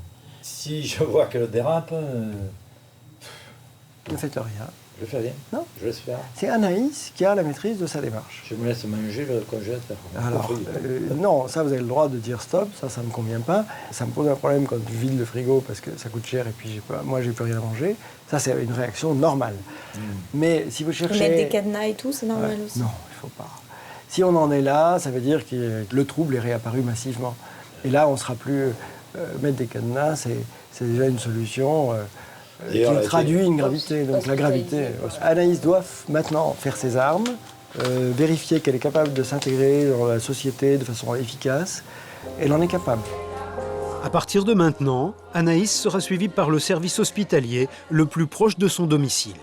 Si je vois qu'elle dérape... Ne faites rien. Je fais rien. Non. Je laisse faire. C'est Anaïs qui a la maîtrise de sa démarche. Je me laisse manger le congélateur. Alors, non, ça vous avez le droit de dire stop, ça ne me convient pas. Ça me pose un problème quand tu vides le frigo parce que ça coûte cher et puis moi j'ai plus rien à manger. Ça c'est une réaction normale. Mais si vous cherchez... Mettre des cadenas et tout, c'est normal aussi. Non, il ne faut pas. Si on en est là, ça veut dire que le trouble est réapparu massivement. Et là, on ne sera plus... mettre des cadenas, c'est déjà une solution... qui traduit une gravité, donc la gravité. Anaïs doit maintenant faire ses armes, vérifier qu'elle est capable de s'intégrer dans la société de façon efficace. Elle en est capable. À partir de maintenant, Anaïs sera suivie par le service hospitalier le plus proche de son domicile.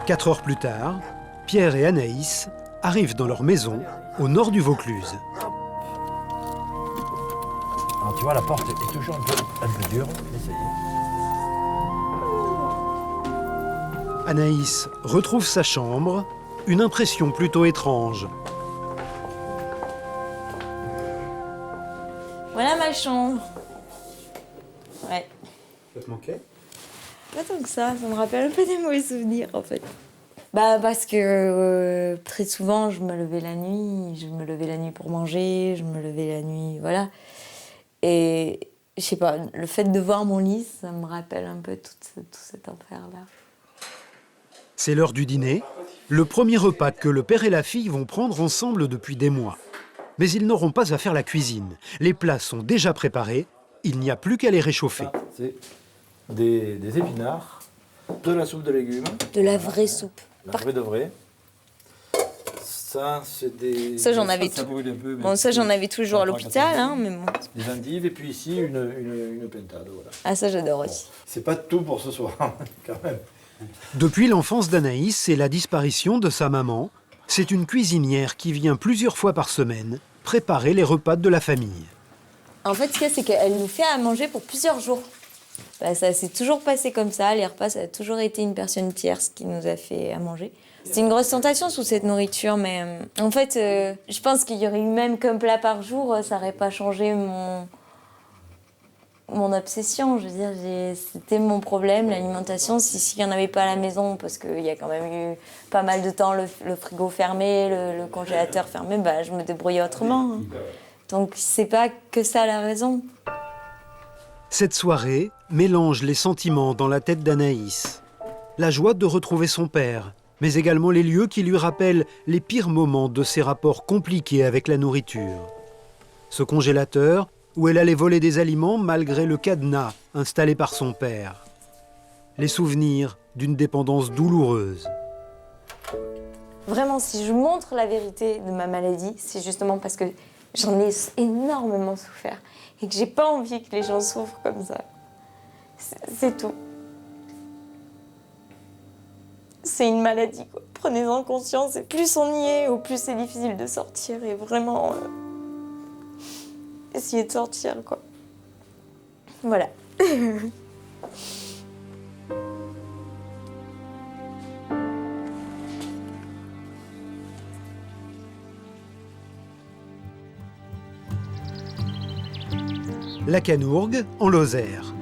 4 heures plus tard, Pierre et Anaïs arrivent dans leur maison au nord du Vaucluse. Alors, tu vois, la porte est toujours un peu dure. Essayez. Anaïs retrouve sa chambre, une impression plutôt étrange. Voilà ma chambre. Ouais. Ça te manquait? Pas tant que ça me rappelle un peu des mauvais souvenirs en fait. Parce que très souvent je me levais la nuit pour manger, je me levais la nuit, voilà. Et je sais pas, le fait de voir mon lit, ça me rappelle un peu tout cet enfer-là. C'est l'heure du dîner, le premier repas que le père et la fille vont prendre ensemble depuis des mois. Mais ils n'auront pas à faire la cuisine. Les plats sont déjà préparés, il n'y a plus qu'à les réchauffer. C'est des épinards, de la soupe de légumes. De la vraie soupe. La vraie de vraie. Ça, c'est des... Ça, j'en avais tout. Bon, ça, j'en avais toujours à l'hôpital, hein, mais bon. Des endives et puis ici, une pintade, voilà. Ah, ça, j'adore aussi. C'est pas tout pour ce soir, quand même. Depuis l'enfance d'Anaïs et la disparition de sa maman, c'est une cuisinière qui vient plusieurs fois par semaine préparer les repas de la famille. En fait, ce qu'il y a, c'est qu'elle nous fait à manger pour plusieurs jours. Bah, ça s'est toujours passé comme ça. Les repas, ça a toujours été une personne tierce qui nous a fait à manger. C'est une grosse tentation sous cette nourriture, mais en fait, je pense qu'il y aurait eu même qu'un plat par jour, ça n'aurait pas changé mon obsession. Je veux dire, c'était mon problème, l'alimentation. S'il n'y en avait pas à la maison, parce qu'il y a quand même eu pas mal de temps le frigo fermé, le congélateur fermé, bah, je me débrouillais autrement. Donc, c'est pas que ça la raison. Cette soirée mélange les sentiments dans la tête d'Anaïs. La joie de retrouver son père, mais également les lieux qui lui rappellent les pires moments de ses rapports compliqués avec la nourriture. Ce congélateur où elle allait voler des aliments malgré le cadenas installé par son père. Les souvenirs d'une dépendance douloureuse. Vraiment, si je montre la vérité de ma maladie, c'est justement parce que j'en ai énormément souffert et que j'ai pas envie que les gens souffrent comme ça. C'est tout. C'est une maladie, quoi. Prenez-en conscience, et plus on y est, au plus c'est difficile de sortir et vraiment essayer de sortir, quoi. Voilà. La Canourgue, en Lozère.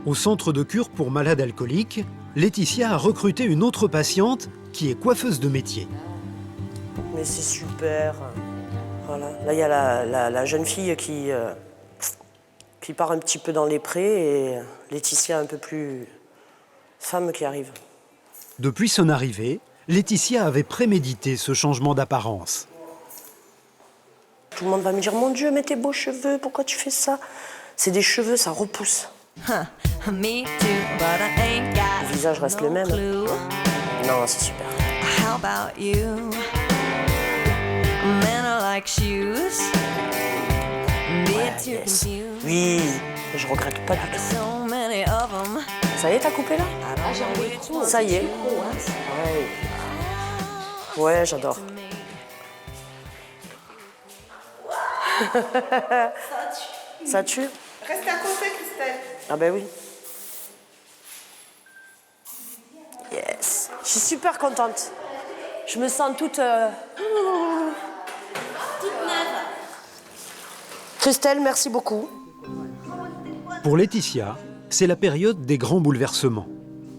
Au centre de cure pour malades alcooliques, Laetitia a recruté une autre patiente qui est coiffeuse de métier. Mais c'est super. Voilà. Là, il y a la jeune fille qui part un petit peu dans les prés et Laetitia un peu plus femme qui arrive. Depuis son arrivée, Laetitia avait prémédité ce changement d'apparence. Tout le monde va me dire « Mon Dieu, mais tes beaux cheveux, pourquoi tu fais ça ?» C'est des cheveux, ça repousse. Le visage reste le même. Non, c'est super. Ouais, yes. Oui, je regrette pas du tout. Ça y est, t'as coupé là? Ça y est. Ouais, j'adore. Ça tue. Reste à côté, Christelle. Ah ben oui. Yes. Je suis super contente. Je me sens toute neuve. Christelle, merci beaucoup. Pour Laetitia, c'est la période des grands bouleversements.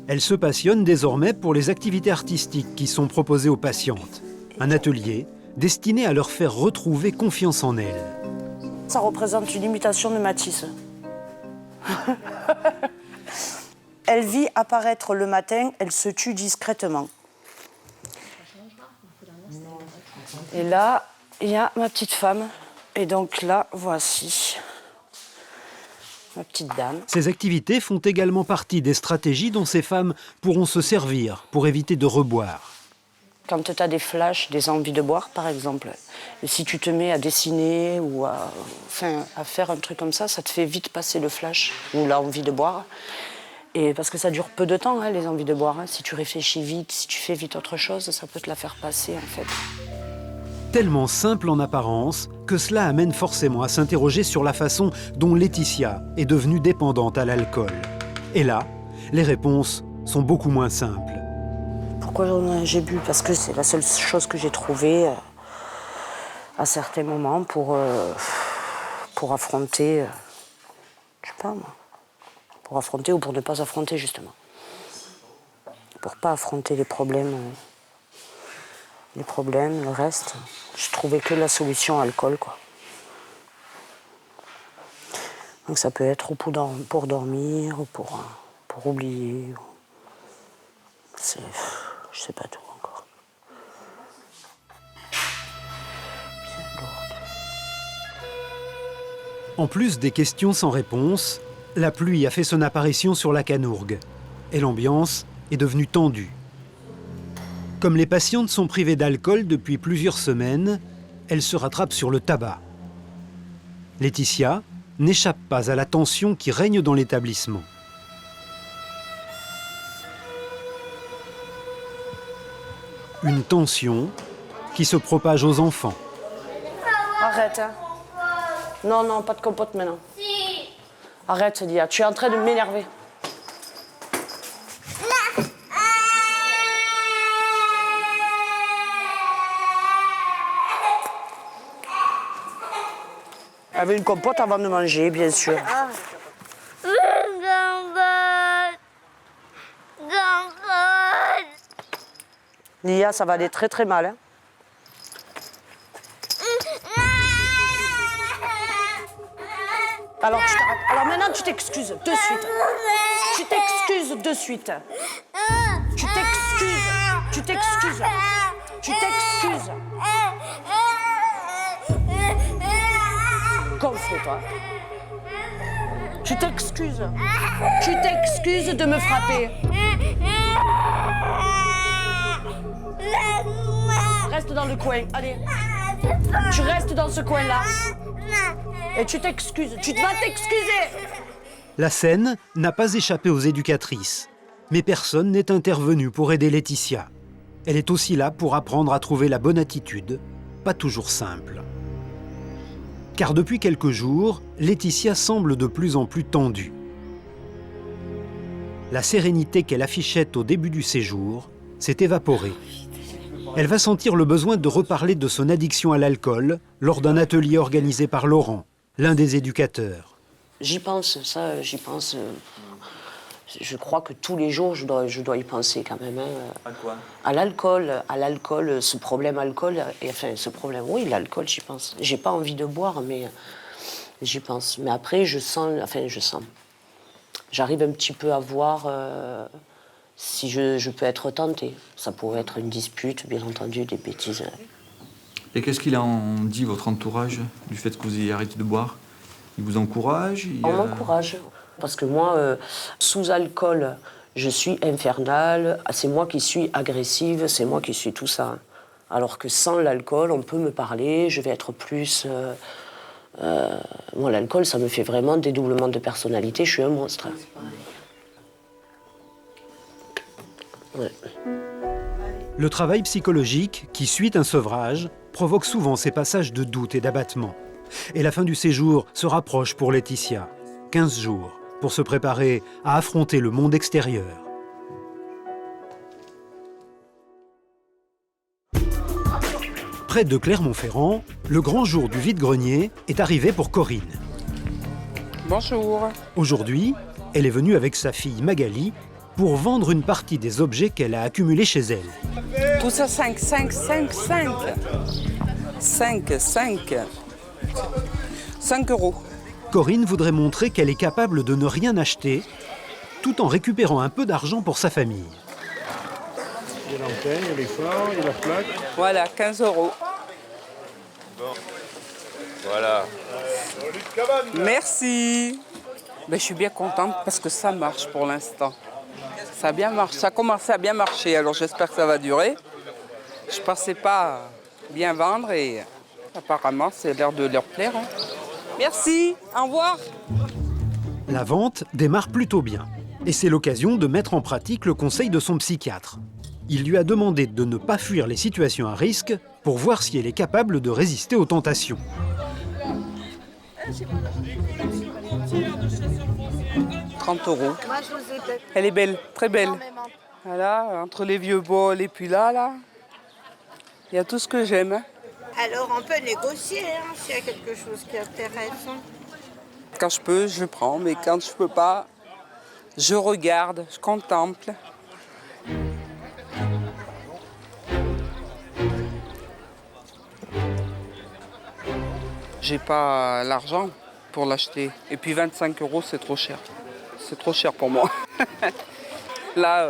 Elle se passionne désormais pour les activités artistiques qui sont proposées aux patientes. Un atelier destiné à leur faire retrouver confiance en elles. Ça représente une imitation de Matisse. Elle vit apparaître le matin, elle se tue discrètement. Et là, il y a ma petite femme. Et donc là, voici ma petite dame. Ces activités font également partie des stratégies dont ces femmes pourront se servir pour éviter de reboire. Quand tu as des flashs, des envies de boire, par exemple, et si tu te mets à dessiner ou à faire un truc comme ça te fait vite passer le flash ou l'envie de boire. Et parce que ça dure peu de temps, les envies de boire. Si tu réfléchis vite, si tu fais vite autre chose, ça peut te la faire passer, en fait. Tellement simple en apparence que cela amène forcément à s'interroger sur la façon dont Laetitia est devenue dépendante à l'alcool. Et là, les réponses sont beaucoup moins simples. Pourquoi j'ai bu? Parce que c'est la seule chose que j'ai trouvée à certains moments pour affronter, je sais pas moi, pour affronter ou pour ne pas affronter justement. Pour pas affronter les problèmes, le reste. Je trouvais que la solution alcool, quoi. Donc ça peut être ou pour dormir ou pour oublier. Je sais pas tout encore. En plus des questions sans réponse, la pluie a fait son apparition sur la Canourgue et l'ambiance est devenue tendue. Comme les patientes sont privées d'alcool depuis plusieurs semaines, elles se rattrapent sur le tabac. Laetitia n'échappe pas à la tension qui règne dans l'établissement. Une tension qui se propage aux enfants. Arrête, hein. Non, non, pas de compote maintenant. Si. Arrête, Dia, tu es en train de m'énerver. Elle veut une compote avant de manger, bien sûr. Lia, ça va aller très très mal. Hein. Alors maintenant, tu t'excuses de suite. Tu t'excuses de suite. Tu t'excuses. Tu t'excuses. Tu t'excuses. Gonfle-toi. Tu t'excuses. Tu t'excuses de me frapper. Reste dans le coin, allez. Tu restes dans ce coin-là. Et tu t'excuses. Tu vas t'excuser. La scène n'a pas échappé aux éducatrices. Mais personne n'est intervenu pour aider Laetitia. Elle est aussi là pour apprendre à trouver la bonne attitude, pas toujours simple. Car depuis quelques jours, Laetitia semble de plus en plus tendue. La sérénité qu'elle affichait au début du séjour s'est évaporée. Elle va sentir le besoin de reparler de son addiction à l'alcool lors d'un atelier organisé par Laurent, l'un des éducateurs. J'y pense, ça, j'y pense. Je crois que tous les jours, je dois y penser quand même. Hein. À quoi? À l'alcool, ce problème alcool. Oui, l'alcool, j'y pense. J'ai pas envie de boire, mais j'y pense. Mais après, je sens. J'arrive un petit peu à voir si je peux être tentée. Ça pourrait être une dispute, bien entendu, des bêtises. Et qu'est-ce qu'il en dit, votre entourage, du fait que vous ayez arrêté de boire? Il vous encourage? On m'encourage. Parce que moi, sous alcool, je suis infernale, c'est moi qui suis agressive, c'est moi qui suis tout ça. Alors que sans l'alcool, on peut me parler, je vais être plus... Moi, l'alcool, ça me fait vraiment dédoublement de personnalité, je suis un monstre. Ouais. Le travail psychologique, qui suit un sevrage, provoque souvent ces passages de doute et d'abattement. Et la fin du séjour se rapproche pour Laetitia. 15 jours pour se préparer à affronter le monde extérieur. Près de Clermont-Ferrand, le grand jour du vide-grenier est arrivé pour Corinne. Bonjour. Aujourd'hui, elle est venue avec sa fille Magali pour vendre une partie des objets qu'elle a accumulés chez elle. Tout ça 5 euros. Corinne voudrait montrer qu'elle est capable de ne rien acheter, tout en récupérant un peu d'argent pour sa famille. Il y a l'antenne, il y a les phares, il y a la plaque. Voilà, 15 euros. Bon. Voilà. Merci. Mais je suis bien contente parce que ça marche pour l'instant. Ça a bien marché, ça a commencé à bien marcher, alors j'espère que ça va durer. Je ne pensais pas bien vendre et apparemment c'est l'air de leur plaire. Hein. Merci, au revoir. La vente démarre plutôt bien. Et c'est l'occasion de mettre en pratique le conseil de son psychiatre. Il lui a demandé de ne pas fuir les situations à risque pour voir si elle est capable de résister aux tentations. « 30 euros. Elle est belle, très belle. Voilà, entre les vieux bols et puis là, il y a tout ce que j'aime. Hein. Alors on peut négocier s'il y a quelque chose qui intéresse. Quand je peux, je prends, mais quand je peux pas, je regarde, je contemple. J'ai pas l'argent pour l'acheter. Et puis 25 euros, c'est trop cher. C'est trop cher pour moi. Là,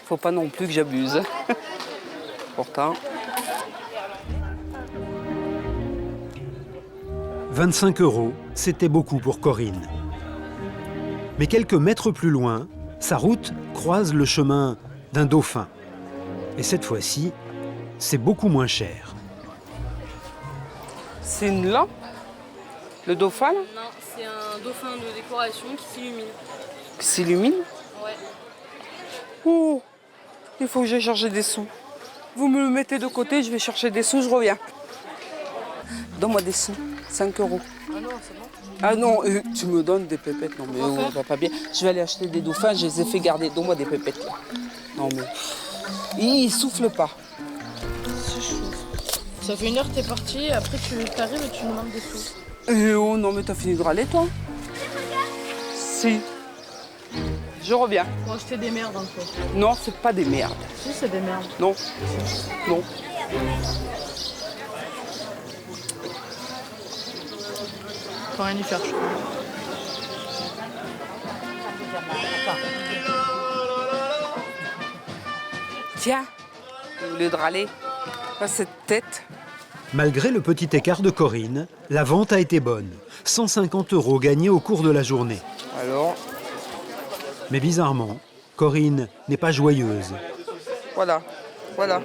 faut pas non plus que j'abuse. Pourtant. 25 euros, c'était beaucoup pour Corinne. Mais quelques mètres plus loin, sa route croise le chemin d'un dauphin. Et cette fois-ci, c'est beaucoup moins cher. C'est une lampe? Le dauphin? Non, c'est un dauphin de décoration qui s'illumine. Qui s'illumine? Ouais. Oh, il faut que j'aille chercher des sous. Vous me le mettez de côté, je vais chercher des sous, je reviens. Donne-moi des sous, 5 euros. c'est bon. Ah non, tu me donnes des pépettes. Non mais on va pas bien. Je vais aller acheter des dauphins, je les ai fait garder. Donne-moi des pépettes là. Non mais... Ils soufflent pas. C'est chaud. Ça fait 1 heure que t'es parti, après tu t'arrives et tu nous demandes des sous. Oh non mais t'as fini de râler toi? Si. Je reviens. Pour acheter des merdes un peu. Non, c'est pas des merdes. Si, c'est des merdes. Non. Non. Faut rien y faire, je crois. Tiens, au lieu de râler, pas cette tête. Malgré le petit écart de Corinne, la vente a été bonne. 150 € gagnés au cours de la journée. Alors, Mais bizarrement, Corinne n'est pas joyeuse. voilà, voilà.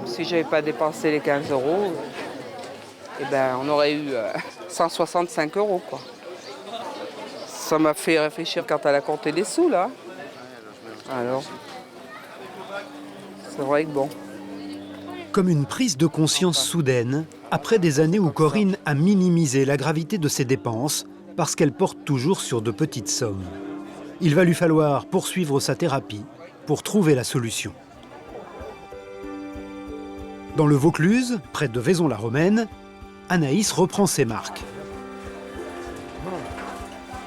Si j'avais pas dépensé les 15 €, eh ben, on aurait eu 165 € quoi. Ça m'a fait réfléchir quand elle a compté les sous là. Alors, c'est vrai que bon. Comme une prise de conscience soudaine, après des années où Corinne a minimisé la gravité de ses dépenses parce qu'elle porte toujours sur de petites sommes. Il va lui falloir poursuivre sa thérapie pour trouver la solution. Dans le Vaucluse, près de Vaison-la-Romaine, Anaïs reprend ses marques.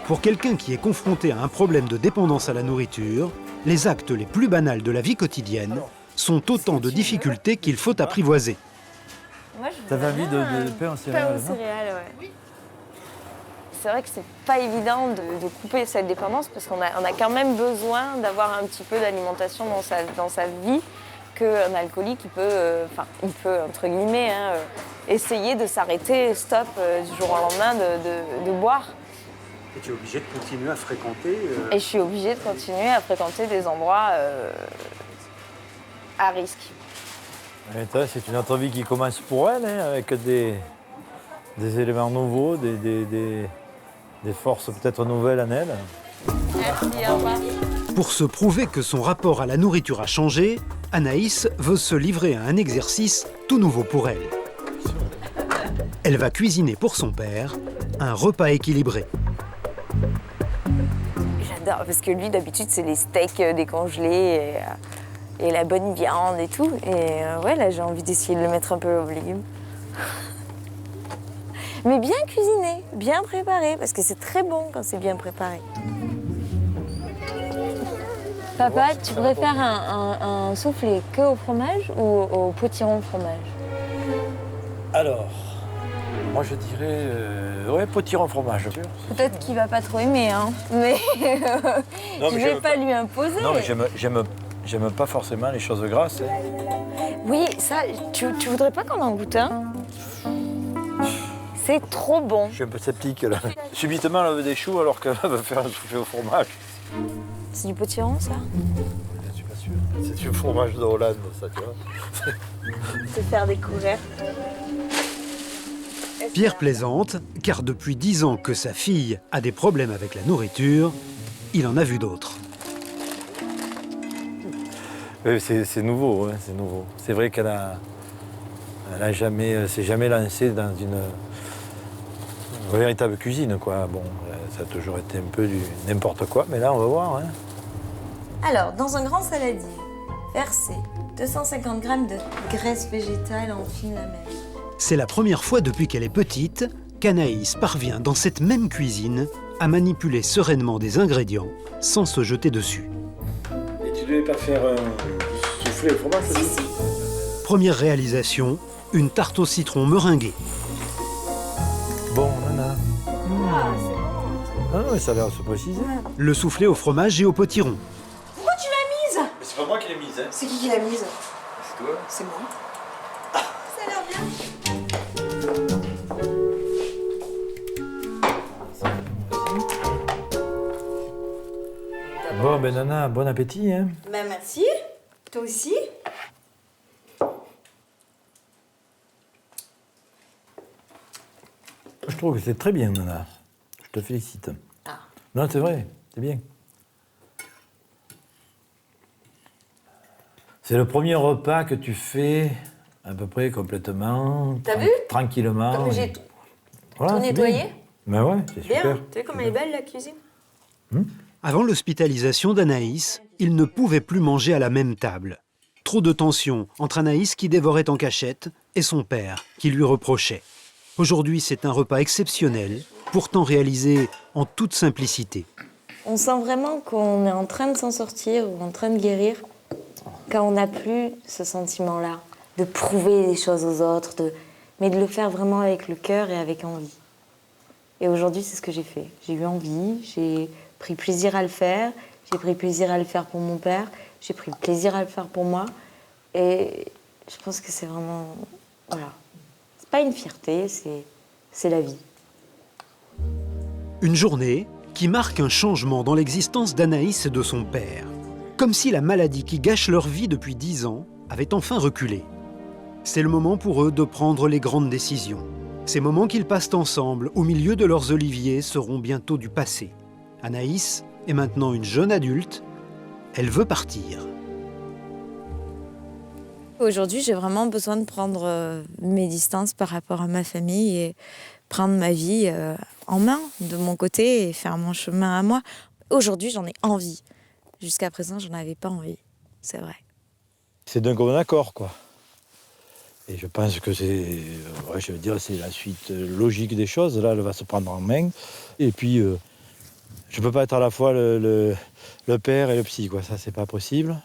Pour quelqu'un qui est confronté à un problème de dépendance à la nourriture, les actes les plus banals de la vie quotidienne sont autant de difficultés qu'il faut apprivoiser. T'avais envie de pain aux céréales, Pain aux céréales, ouais. C'est vrai que c'est pas évident de couper cette dépendance parce qu'on a quand même besoin d'avoir un petit peu d'alimentation dans sa vie, qu'un alcoolique il peut entre guillemets essayer de s'arrêter, stop, du jour au lendemain de boire. Et tu es obligé de continuer à fréquenter Et je suis obligée de continuer à fréquenter des endroits à risque. Et toi, c'est une autre vie qui commence pour elle, hein, avec des éléments nouveaux, des forces peut-être nouvelles en elle. Merci, au revoir. Pour se prouver que son rapport à la nourriture a changé, Anaïs veut se livrer à un exercice tout nouveau pour elle. Elle va cuisiner pour son père un repas équilibré. J'adore, parce que lui, d'habitude, c'est les steaks décongelés et la bonne viande et tout. Et ouais, là, j'ai envie d'essayer de le mettre un peu aux légumes. Mais bien cuisiné, bien préparé, parce que c'est très bon quand c'est bien préparé. Papa, tu préfères un soufflé que au fromage ou au potiron fromage? Alors, moi je dirais, ouais, potiron fromage. Peut-être qu'il va pas trop aimer, hein, mais Non, je mais vais j'aime pas lui imposer. Non, mais j'aime pas forcément les choses grasses. Hein. Oui, ça, tu voudrais pas qu'on en goûte un? C'est trop bon. Je suis un peu sceptique là. Subitement, elle veut des choux alors qu'elle veut faire un soufflé au fromage. C'est du potiron, ça? Je suis pas sûr. C'est du fromage de Hollande, ça, tu vois. Se faire découvrir. Pierre plaisante, car depuis 10 ans que sa fille a des problèmes avec la nourriture, il en a vu d'autres. Oui, c'est nouveau, hein, c'est nouveau. C'est vrai qu'elle s'est jamais lancée dans une véritable cuisine, quoi. Bon, ça a toujours été un peu du n'importe quoi, mais là, on va voir. Hein. Alors, dans un grand saladier, versez 250 g de graisse végétale en fines lamelles. C'est la première fois depuis qu'elle est petite qu'Anaïs parvient dans cette même cuisine à manipuler sereinement des ingrédients sans se jeter dessus. Et tu devais pas faire un soufflé au fromage? Si. Première réalisation, une tarte au citron meringuée. Bon, nana. Ah, c'est bon. Ah, mais ça a l'air de se préciser. Le soufflé au fromage et au potiron. Pourquoi tu l'as mise? C'est pas moi qui l'ai mise, hein. C'est qui l'a mise? C'est toi. C'est moi. Ça a l'air bien. Bon, ben nana, bon appétit, hein. Ben merci. Toi aussi. Je trouve que c'est très bien, nana. Je te félicite. Ah. Non, c'est vrai, c'est bien. C'est le premier repas que tu fais À peu près complètement. T'as vu? Tranquillement. Comme j'ai voilà, tout nettoyé. Mais ouais, c'est Bien. super. Tu vois comme elle est belle la cuisine? Avant l'hospitalisation d'Anaïs, il ne pouvait plus manger à la même table. Trop de tension entre Anaïs qui dévorait en cachette et son père qui lui reprochait. Aujourd'hui, c'est un repas exceptionnel, pourtant réalisé en toute simplicité. On sent vraiment qu'on est en train de s'en sortir ou en train de guérir quand on n'a plus ce sentiment-là, de prouver des choses aux autres, mais de le faire vraiment avec le cœur et avec envie. Et aujourd'hui, c'est ce que j'ai fait. J'ai eu envie, j'ai pris plaisir à le faire, j'ai pris plaisir à le faire pour mon père, j'ai pris plaisir à le faire pour moi. Et je pense que c'est vraiment... Voilà. C'est pas une fierté, c'est la vie. Une journée qui marque un changement dans l'existence d'Anaïs et de son père. Comme si la maladie qui gâche leur vie depuis 10 ans avait enfin reculé. C'est le moment pour eux de prendre les grandes décisions. Ces moments qu'ils passent ensemble au milieu de leurs oliviers seront bientôt du passé. Anaïs est maintenant une jeune adulte. Elle veut partir. Aujourd'hui, j'ai vraiment besoin de prendre mes distances par rapport à ma famille et prendre ma vie en main de mon côté et faire mon chemin à moi. Aujourd'hui, j'en ai envie. Jusqu'à présent, j'en avais pas envie. C'est vrai. C'est d'un commun accord, quoi. Et je pense que c'est, ouais, je veux dire, c'est la suite logique des choses. Là, elle va se prendre en main. Et puis, je peux pas être à la fois le père et le psy, quoi. Ça, c'est pas possible.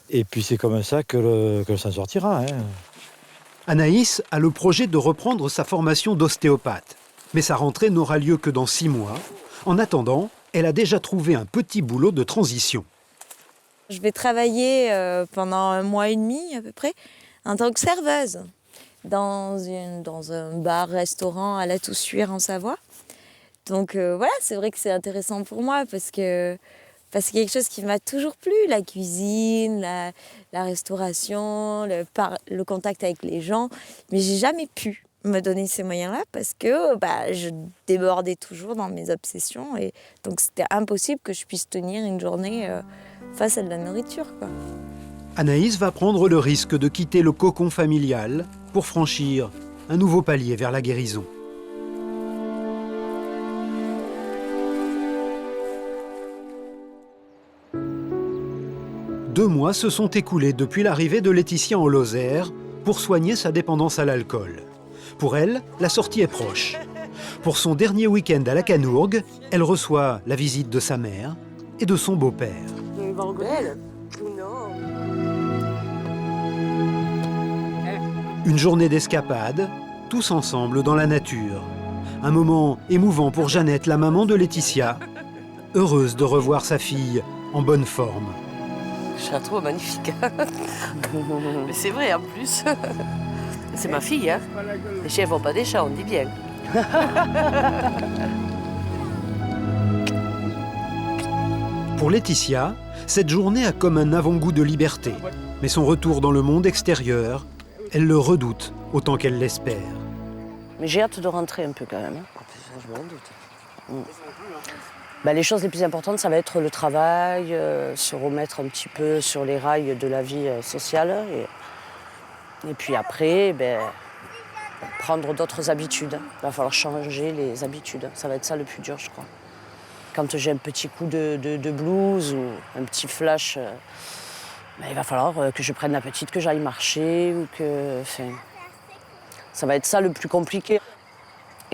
Et puis, c'est comme ça que s'en sortira. Hein. Anaïs a le projet de reprendre sa formation d'ostéopathe. Mais sa rentrée n'aura lieu que dans 6 mois. En attendant, elle a déjà trouvé un petit boulot de transition. Je vais travailler pendant 1 mois et demi à peu près en tant que serveuse dans un bar-restaurant à la Toussuire en Savoie. Donc voilà, c'est vrai que c'est intéressant pour moi parce que c'est quelque chose qui m'a toujours plu, la cuisine, la restauration, le contact avec les gens. Mais j'ai jamais pu me donner ces moyens-là parce que je débordais toujours dans mes obsessions. Et donc c'était impossible que je puisse tenir une journée face à de la nourriture, quoi. Anaïs va prendre le risque de quitter le cocon familial pour franchir un nouveau palier vers la guérison. Deux mois se sont écoulés depuis l'arrivée de Laetitia en Lozère pour soigner sa dépendance à l'alcool. Pour elle, la sortie est proche. Pour son dernier week-end à la Canourgue, elle reçoit la visite de sa mère et de son beau-père. Une journée d'escapade, tous ensemble dans la nature. Un moment émouvant pour Jeannette, la maman de Laetitia, heureuse de revoir sa fille en bonne forme. Je la trouve magnifique. Mais c'est vrai en plus. C'est ma fille, hein. Les chiens ne vont pas des chats, on dit bien. Pour Laetitia, cette journée a comme un avant-goût de liberté. Mais son retour dans le monde extérieur, elle le redoute autant qu'elle l'espère. Mais j'ai hâte de rentrer un peu quand même. Je m'en doute. Les choses les plus importantes, ça va être le travail, se remettre un petit peu sur les rails de la vie sociale. Et puis après, prendre d'autres habitudes. Il va falloir changer les habitudes. Ça va être ça le plus dur, je crois. Quand j'ai un petit coup de blues ou un petit flash, il va falloir que je prenne la petite, que j'aille marcher. Ou que, ça va être ça le plus compliqué.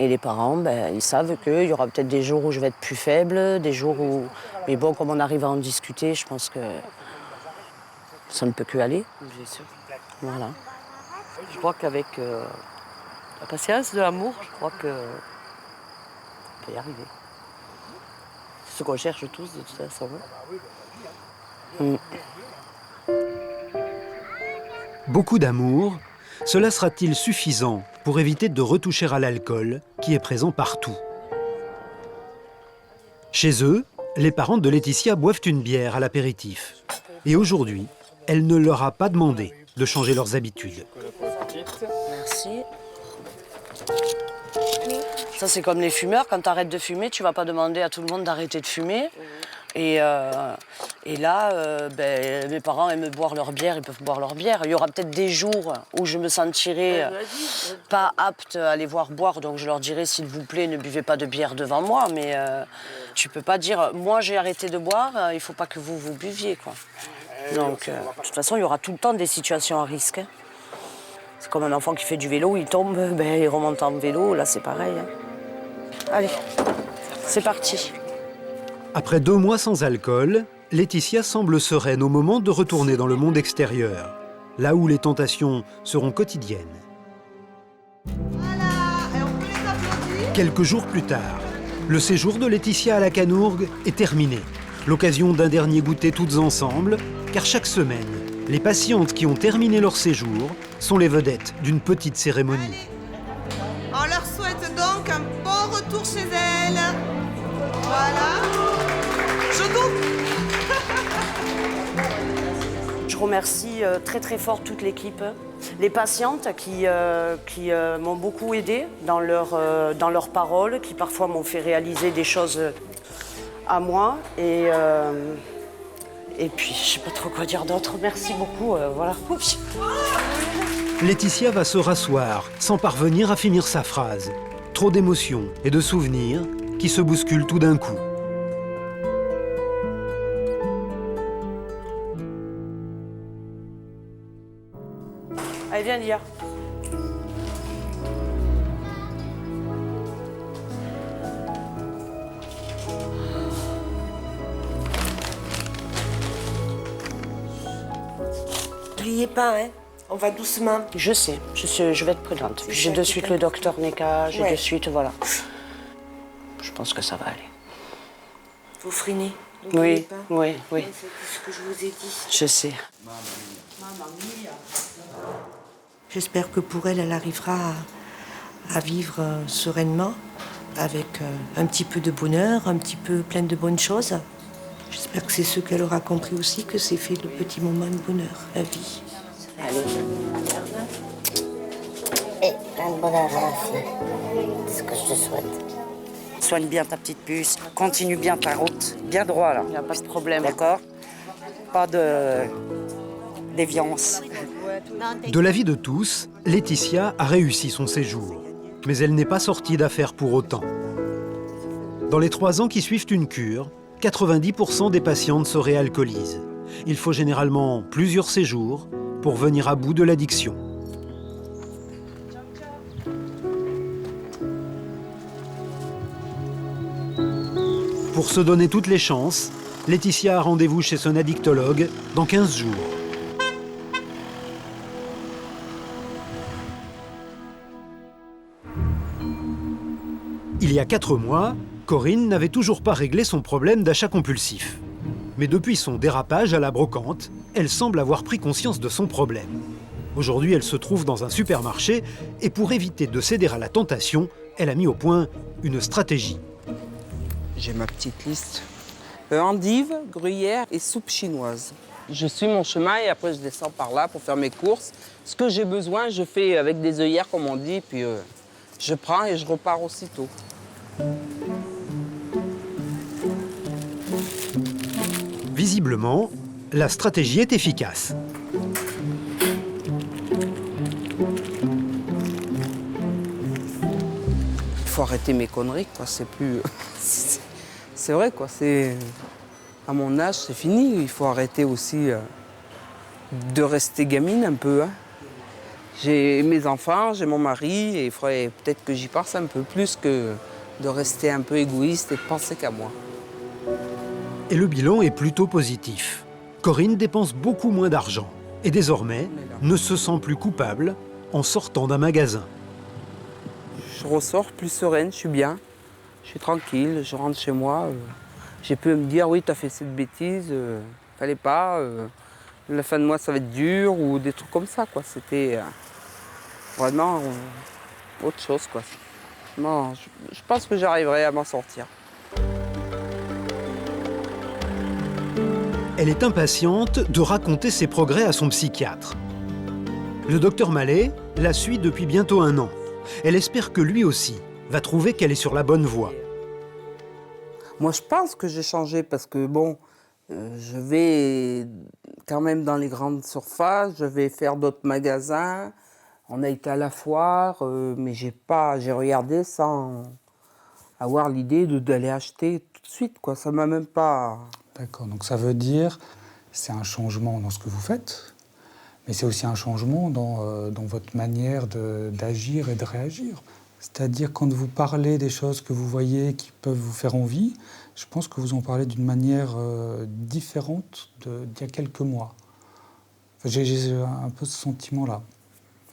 Et les parents, ils savent qu'il y aura peut-être des jours où je vais être plus faible, des jours où... Mais bon, comme on arrive à en discuter, je pense que ça ne peut que aller. Bien sûr. Voilà. Je crois qu'avec la patience, de l'amour, je crois qu'on peut y arriver. C'est ce qu'on cherche tous, de toute façon. Beaucoup d'amour, cela sera-t-il suffisant pour éviter de retoucher à l'alcool qui est présent partout? Chez eux, les parents de Laetitia boivent une bière à l'apéritif. Et aujourd'hui, elle ne leur a pas demandé de changer leurs habitudes. Merci. Ça, c'est comme les fumeurs. Quand tu arrêtes de fumer, tu vas pas demander à tout le monde d'arrêter de fumer. Et là, mes parents aiment boire leur bière, ils peuvent boire leur bière. Il y aura peut-être des jours où je me sentirai pas apte à les voir boire, donc je leur dirai, s'il vous plaît, ne buvez pas de bière devant moi. Mais tu peux pas dire, moi j'ai arrêté de boire, il faut pas que vous buviez, quoi. Donc, de toute façon, il y aura tout le temps des situations à risque. Hein. C'est comme un enfant qui fait du vélo, il tombe, il remonte en vélo, là c'est pareil. Hein. Allez, c'est parti. Après 2 mois sans alcool, Laetitia semble sereine au moment de retourner dans le monde extérieur, là où les tentations seront quotidiennes. Quelques jours plus tard, le séjour de Laetitia à la Canourgue est terminé. L'occasion d'un dernier goûter toutes ensemble, car chaque semaine, les patientes qui ont terminé leur séjour sont les vedettes d'une petite cérémonie. On leur souhaite donc un bon retour chez elles. Voilà. Je remercie très très fort toute l'équipe, les patientes qui m'ont beaucoup aidée dans leurs paroles, qui parfois m'ont fait réaliser des choses à moi. Et puis, je sais pas trop quoi dire d'autre. Merci beaucoup. Voilà. Oups. Laetitia va se rasseoir sans parvenir à finir sa phrase. Trop d'émotions et de souvenirs qui se bousculent tout d'un coup. Allez, viens, Lia. N'oubliez pas, hein, on va doucement. Je sais, je vais être prudente. J'ai de suite le docteur Neka, j'ai de suite, voilà. Je pense que ça va aller. Vous freinez. Oui, pas. oui. C'est ce que je vous ai dit. Je sais. J'espère que pour elle, elle arrivera à vivre sereinement, avec un petit peu de bonheur, un petit peu plein de bonnes choses. J'espère que c'est ce qu'elle aura compris aussi, que c'est fait le petit moment de bonheur, la vie. Allez. Et plein de bonheur à la fille. C'est ce que je te souhaite. Soigne bien ta petite puce, continue bien ta route, bien droit là. Il n'y a pas de problème. D'accord? Pas de déviance. De l'avis de tous, Laetitia a réussi son séjour. Mais elle n'est pas sortie d'affaire pour autant. Dans les 3 ans qui suivent une cure, 90% des patientes se réalcoolisent. Il faut généralement plusieurs séjours pour venir à bout de l'addiction. Pour se donner toutes les chances, Laetitia a rendez-vous chez son addictologue dans 15 jours. Il y a 4 mois, Corinne n'avait toujours pas réglé son problème d'achat compulsif. Mais depuis son dérapage à la brocante, elle semble avoir pris conscience de son problème. Aujourd'hui, elle se trouve dans un supermarché et pour éviter de céder à la tentation, elle a mis au point une stratégie. J'ai ma petite liste. Endives, gruyère et soupe chinoise. Je suis mon chemin et après je descends par là pour faire mes courses. Ce que j'ai besoin, je fais avec des œillères, comme on dit, puis je prends et je repars aussitôt. Visiblement, la stratégie est efficace. Il faut arrêter mes conneries, quoi. C'est plus... c'est vrai, quoi. C'est... À mon âge, c'est fini. Il faut arrêter aussi de rester gamine un peu. Hein. J'ai mes enfants, j'ai mon mari, et il faudrait peut-être que j'y pense un peu plus que de rester un peu égoïste et de penser qu'à moi. Et le bilan est plutôt positif. Corinne dépense beaucoup moins d'argent et désormais ne se sent plus coupable en sortant d'un magasin. Je ressors plus sereine, je suis bien, je suis tranquille, je rentre chez moi. J'ai pu me dire, oui, tu as fait cette bêtise, fallait pas, la fin de mois ça va être dur, ou des trucs comme ça, quoi. C'était vraiment autre chose, quoi. Non, je pense que j'arriverai à m'en sortir. Elle est impatiente de raconter ses progrès à son psychiatre. Le docteur Mallet la suit depuis bientôt 1 an. Elle espère que lui aussi va trouver qu'elle est sur la bonne voie. Moi, je pense que j'ai changé parce que, bon, je vais quand même dans les grandes surfaces, je vais faire d'autres magasins. On a été à la foire, mais j'ai regardé sans avoir l'idée d'aller acheter tout de suite, quoi. Ça m'a même pas... D'accord, donc ça veut dire c'est un changement dans ce que vous faites, mais c'est aussi un changement dans votre manière d'agir et de réagir. C'est-à-dire quand vous parlez des choses que vous voyez qui peuvent vous faire envie, je pense que vous en parlez d'une manière différente d'il y a quelques mois. Enfin, j'ai un peu ce sentiment-là.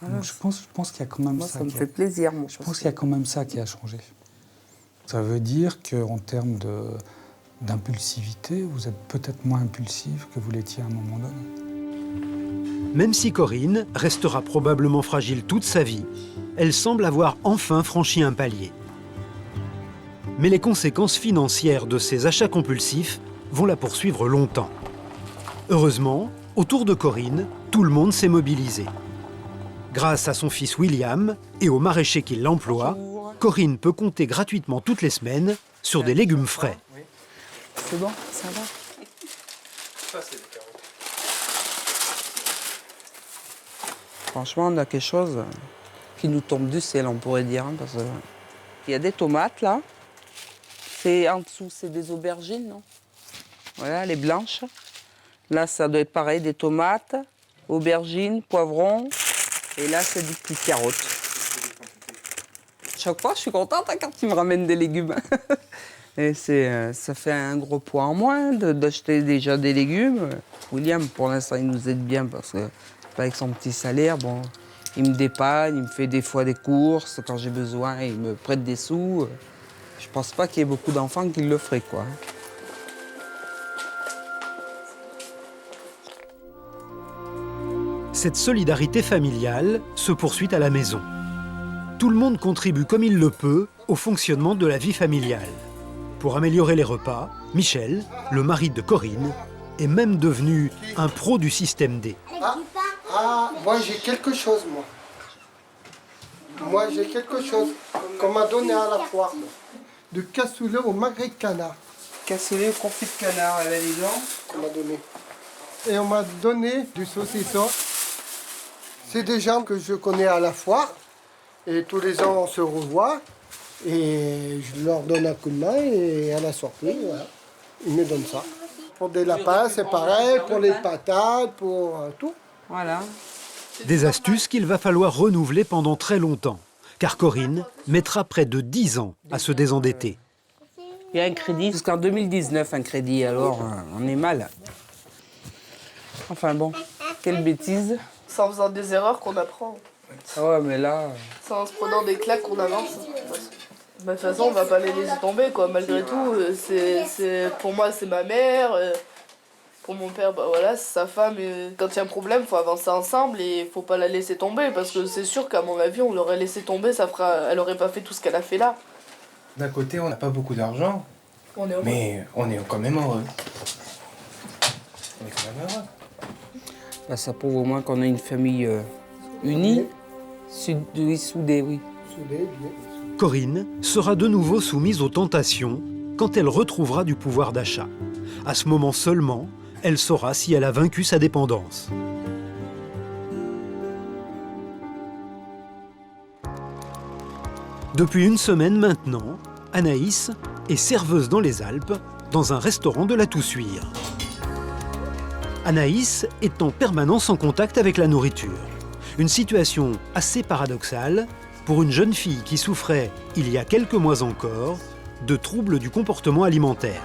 Voilà. Je pense qu'il y a quand même moi, ça. Ça me fait plaisir. Moi, je pense qu'il y a quand même ça qui a changé. Ça veut dire qu'en termes d'impulsivité, vous êtes peut-être moins impulsif que vous l'étiez à un moment donné. Même si Corinne restera probablement fragile toute sa vie, elle semble avoir enfin franchi un palier. Mais les conséquences financières de ces achats compulsifs vont la poursuivre longtemps. Heureusement, autour de Corinne, tout le monde s'est mobilisé. Grâce à son fils William et au maraîcher qui l'emploie, Corinne peut compter gratuitement toutes les semaines sur des légumes frais. C'est bon, ça va. Ça, c'est des carottes. Franchement, on a quelque chose qui nous tombe du ciel, on pourrait dire. Hein, parce que il y a des tomates, là. En dessous, c'est des aubergines, non? Voilà, les blanches. Là, ça doit être pareil, des tomates, aubergines, poivrons. Et là, c'est des petites carottes. Chaque fois, je suis contente hein, quand ils me ramènent des légumes. Et ça fait un gros poids en moins d'acheter déjà des légumes. William, pour l'instant, il nous aide bien parce que avec son petit salaire, bon, il me dépanne, il me fait des fois des courses. Quand j'ai besoin, il me prête des sous. Je pense pas qu'il y ait beaucoup d'enfants qui le feraient, quoi. Cette solidarité familiale se poursuit à la maison. Tout le monde contribue comme il le peut au fonctionnement de la vie familiale. Pour améliorer les repas, Michel, le mari de Corinne, est même devenu un pro du système D. Moi j'ai quelque chose, moi. Moi j'ai quelque chose qu'on m'a donné à la foire. De cassoulet au magret de canard. Cassoulet au confit de canard, elle a les dents. On m'a donné. Et on m'a donné du saucisson. C'est des gens que je connais à la foire. Et tous les ans on se revoit. Et je leur donne un coup de main et à la surprise, voilà, ils me donnent ça. Pour des lapins, c'est pareil, pour les patates, pour tout. Voilà. Des astuces qu'il va falloir renouveler pendant très longtemps, car Corinne mettra près de 10 ans à se désendetter. Il y a un crédit jusqu'en 2019, un crédit, alors on est mal. Enfin bon, quelle bêtise. C'est en faisant des erreurs qu'on apprend. Ah ouais, mais là... C'est en se prenant des claques qu'on avance. De toute façon, on va pas les laisser tomber, quoi. Malgré tout, pour moi, c'est ma mère. Pour mon père, bah voilà, c'est sa femme. Et quand il y a un problème, il faut avancer ensemble et il faut pas la laisser tomber. Parce que c'est sûr qu'à mon avis, on l'aurait laissé tomber, elle aurait pas fait tout ce qu'elle a fait là. D'un côté, on n'a pas beaucoup d'argent, mais on est quand même heureux. On est quand même heureux. Bah, ça prouve au moins qu'on a une famille unie, soudée, oui. Corinne sera de nouveau soumise aux tentations quand elle retrouvera du pouvoir d'achat. À ce moment seulement, elle saura si elle a vaincu sa dépendance. Depuis une semaine maintenant, Anaïs est serveuse dans les Alpes, dans un restaurant de la Toussuire. Anaïs est en permanence en contact avec la nourriture. Une situation assez paradoxale pour une jeune fille qui souffrait, il y a quelques mois encore, de troubles du comportement alimentaire.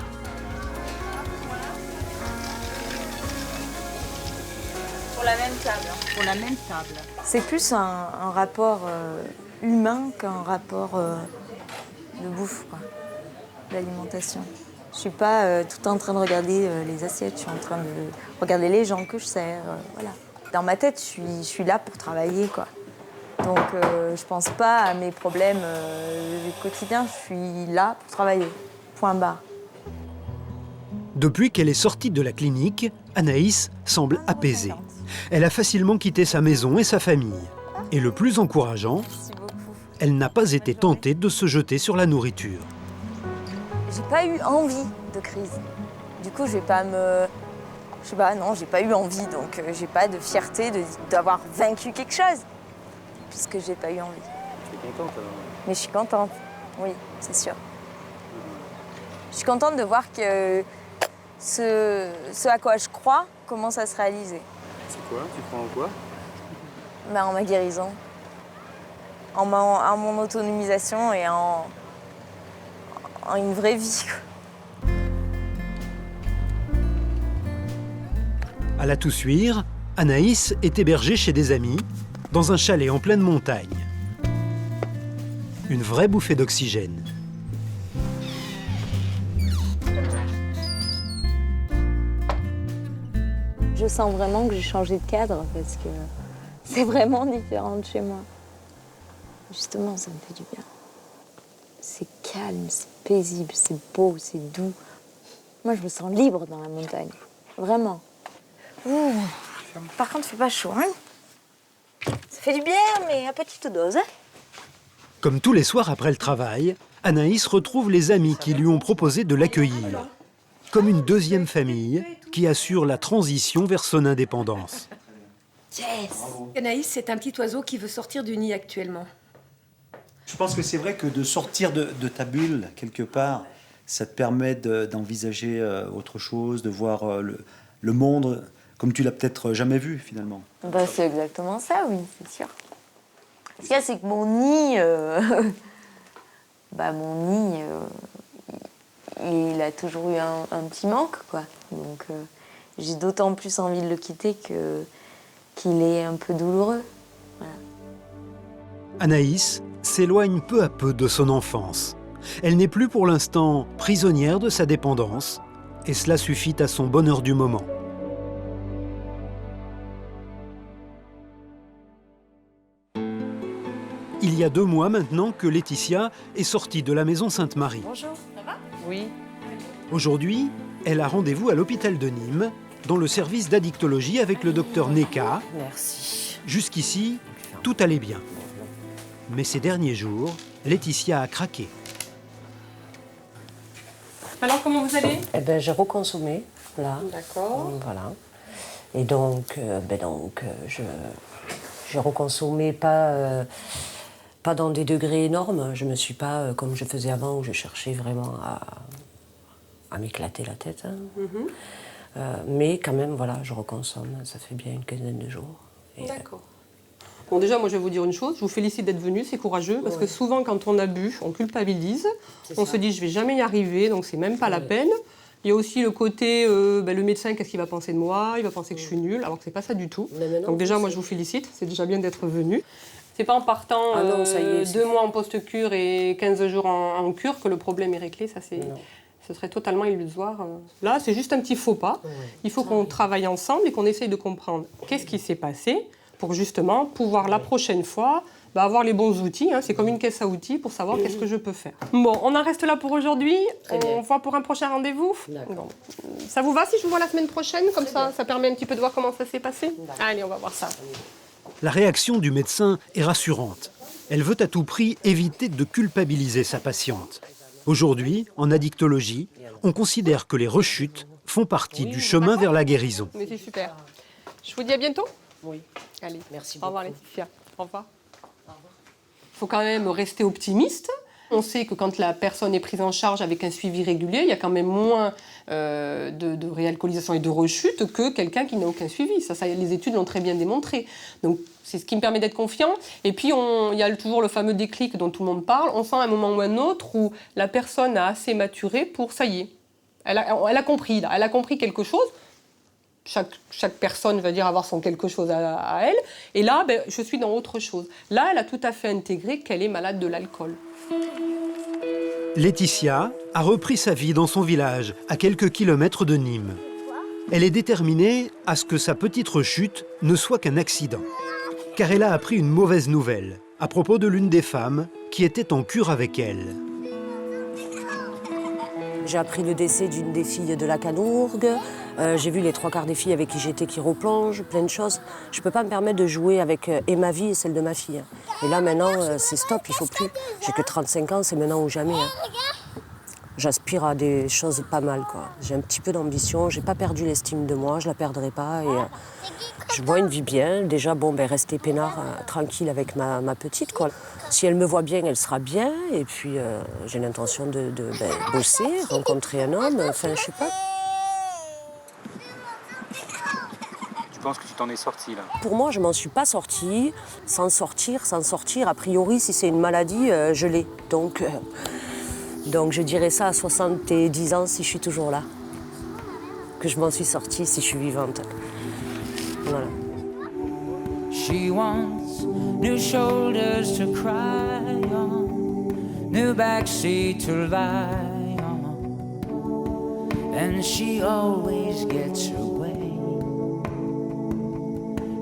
Pour la même table. Pour la même table. C'est plus un rapport humain qu'un rapport de bouffe, quoi, d'alimentation. Je suis pas tout en train de regarder les assiettes, je suis en train de regarder les gens que je sers, voilà. Dans ma tête, je suis là pour travailler, quoi. Donc je pense pas à mes problèmes quotidiens, je suis là pour travailler, point barre. Depuis qu'elle est sortie de la clinique, Anaïs semble apaisée. Elle a facilement quitté sa maison et sa famille. Et le plus encourageant, elle n'a pas été tentée de se jeter sur la nourriture. j'ai pas eu envie de crise. Du coup, je vais pas me... Je sais pas, non, j'ai pas eu envie, donc j'ai pas de fierté d'avoir vaincu quelque chose, puisque j'ai pas eu envie. Tu es contente alors? Mais je suis contente, oui, c'est sûr. Je suis contente de voir que ce à quoi je crois commence à se réaliser. C'est quoi? Tu crois en quoi? Ben, en ma guérison, en mon autonomisation et en une vraie vie. À la Toussuire, Anaïs est hébergée chez des amis, dans un chalet en pleine montagne. Une vraie bouffée d'oxygène. Je sens vraiment que j'ai changé de cadre parce que c'est vraiment différent de chez moi. Justement, ça me fait du bien. C'est calme, c'est paisible, c'est beau, c'est doux. Moi, je me sens libre dans la montagne. Vraiment. Ouh. Par contre, il fait pas chaud, hein? Ça fait du bien, mais à petite dose. Hein? Comme tous les soirs après le travail, Anaïs retrouve les amis qui lui ont proposé de l'accueillir. Comme une deuxième famille qui assure la transition vers son indépendance. Yes. Anaïs, c'est un petit oiseau qui veut sortir du nid actuellement. Je pense que c'est vrai que de sortir de ta bulle, quelque part, ça te permet d'envisager autre chose, de voir le monde comme tu l'as peut-être jamais vu, finalement. Bah, c'est exactement ça, oui, c'est sûr. Ce qu'il y a, c'est que mon nid... il a toujours eu un petit manque, quoi. Donc, j'ai d'autant plus envie de le quitter qu'il est un peu douloureux. Voilà. Anaïs s'éloigne peu à peu de son enfance. Elle n'est plus pour l'instant prisonnière de sa dépendance, et cela suffit à son bonheur du moment. Il y a 2 mois maintenant que Laetitia est sortie de la maison Sainte-Marie. Bonjour, ça va? Oui. Aujourd'hui, elle a rendez-vous à l'hôpital de Nîmes, dans le service d'addictologie avec le docteur Neka. Merci. Jusqu'ici, tout allait bien. Mais ces derniers jours, Laetitia a craqué. Alors, comment vous allez? Eh ben, j'ai reconsommé, là. D'accord. Voilà. Et donc, j'ai reconsommé pas dans des degrés énormes. Je me suis pas, comme je faisais avant, où je cherchais vraiment à m'éclater la tête. Hein. Mais quand même, voilà, je reconsomme. Ça fait bien une quinzaine de jours. D'accord. Bon, déjà, moi, je vais vous dire une chose. Je vous félicite d'être venu, c'est courageux. Parce que souvent, quand on a bu, on culpabilise. On se dit, je vais jamais y arriver, donc c'est même pas la peine. Il y a aussi le côté, le médecin, qu'est-ce qu'il va penser de moi? Il va penser que je suis nulle, alors que c'est pas ça du tout. Donc déjà, moi, je vous félicite. C'est déjà bien d'être venu. C'est pas en partant 2 mois en post-cure et 15 jours en cure que le problème est réglé. Ça, ce serait totalement illusoire. Là, c'est juste un petit faux pas. Il faut qu'on travaille ensemble et qu'on essaye de comprendre qu'est-ce qui s'est passé pour justement pouvoir la prochaine fois avoir les bons outils. Hein. C'est comme une caisse à outils pour savoir qu'est-ce que je peux faire. Bon, on en reste là pour aujourd'hui. On voit pour un prochain rendez-vous. Bon. Ça vous va si je vous vois la semaine prochaine? Comme ça, ça permet un petit peu de voir comment ça s'est passé. Allez, on va voir ça. La réaction du médecin est rassurante. Elle veut à tout prix éviter de culpabiliser sa patiente. Aujourd'hui, en addictologie, on considère que les rechutes font partie du chemin vers la guérison. Mais c'est super. Je vous dis à bientôt. Oui. Allez, merci beaucoup. Au revoir Laetitia. Au revoir. Il faut quand même rester optimiste. On sait que quand la personne est prise en charge avec un suivi régulier, il y a quand même moins de réalcoolisation et de rechute que quelqu'un qui n'a aucun suivi. Ça, les études l'ont très bien démontré. Donc, c'est ce qui me permet d'être confiant. Et puis, il y a toujours le fameux déclic dont tout le monde parle. On sent à un moment ou un autre où la personne a assez maturé pour, ça y est, elle a compris, là. Elle a compris quelque chose. Chaque personne va dire avoir son quelque chose à elle. Et là, je suis dans autre chose. Là, elle a tout à fait intégré qu'elle est malade de l'alcool. Laetitia a repris sa vie dans son village, à quelques kilomètres de Nîmes. Elle est déterminée à ce que sa petite rechute ne soit qu'un accident. Car elle a appris une mauvaise nouvelle à propos de l'une des femmes qui était en cure avec elle. J'ai appris le décès d'une des filles de la Canourgue. J'ai vu les 3/4 des filles avec qui j'étais qui replongent, plein de choses. Je ne peux pas me permettre de jouer avec ma vie et celle de ma fille. Et là, maintenant, c'est stop, il ne faut plus. J'ai que 35 ans, c'est maintenant ou jamais. Hein. j'aspire à des choses pas mal, quoi. J'ai un petit peu d'ambition, j'ai pas perdu l'estime de moi, je la perdrai pas. Et je vois une vie bien. Déjà, rester peinard, tranquille avec ma petite, quoi. Si elle me voit bien, elle sera bien. Et puis, j'ai l'intention de bosser, rencontrer un homme, enfin, je sais pas. Tu penses que tu t'en es sortie là? Pour moi, je m'en suis pas sortie. Sans sortir, a priori, si c'est une maladie, je l'ai. Donc, je dirais ça à 70 ans si je suis toujours là. Que je m'en suis sortie si je suis vivante. Voilà. She wants new shoulders to cry on, new backseat to lie on, and she always gets her way.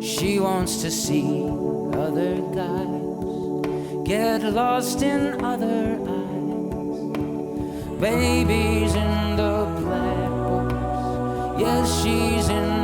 She wants to see other guys, get lost in other eyes, babies in the black books, yes, she's in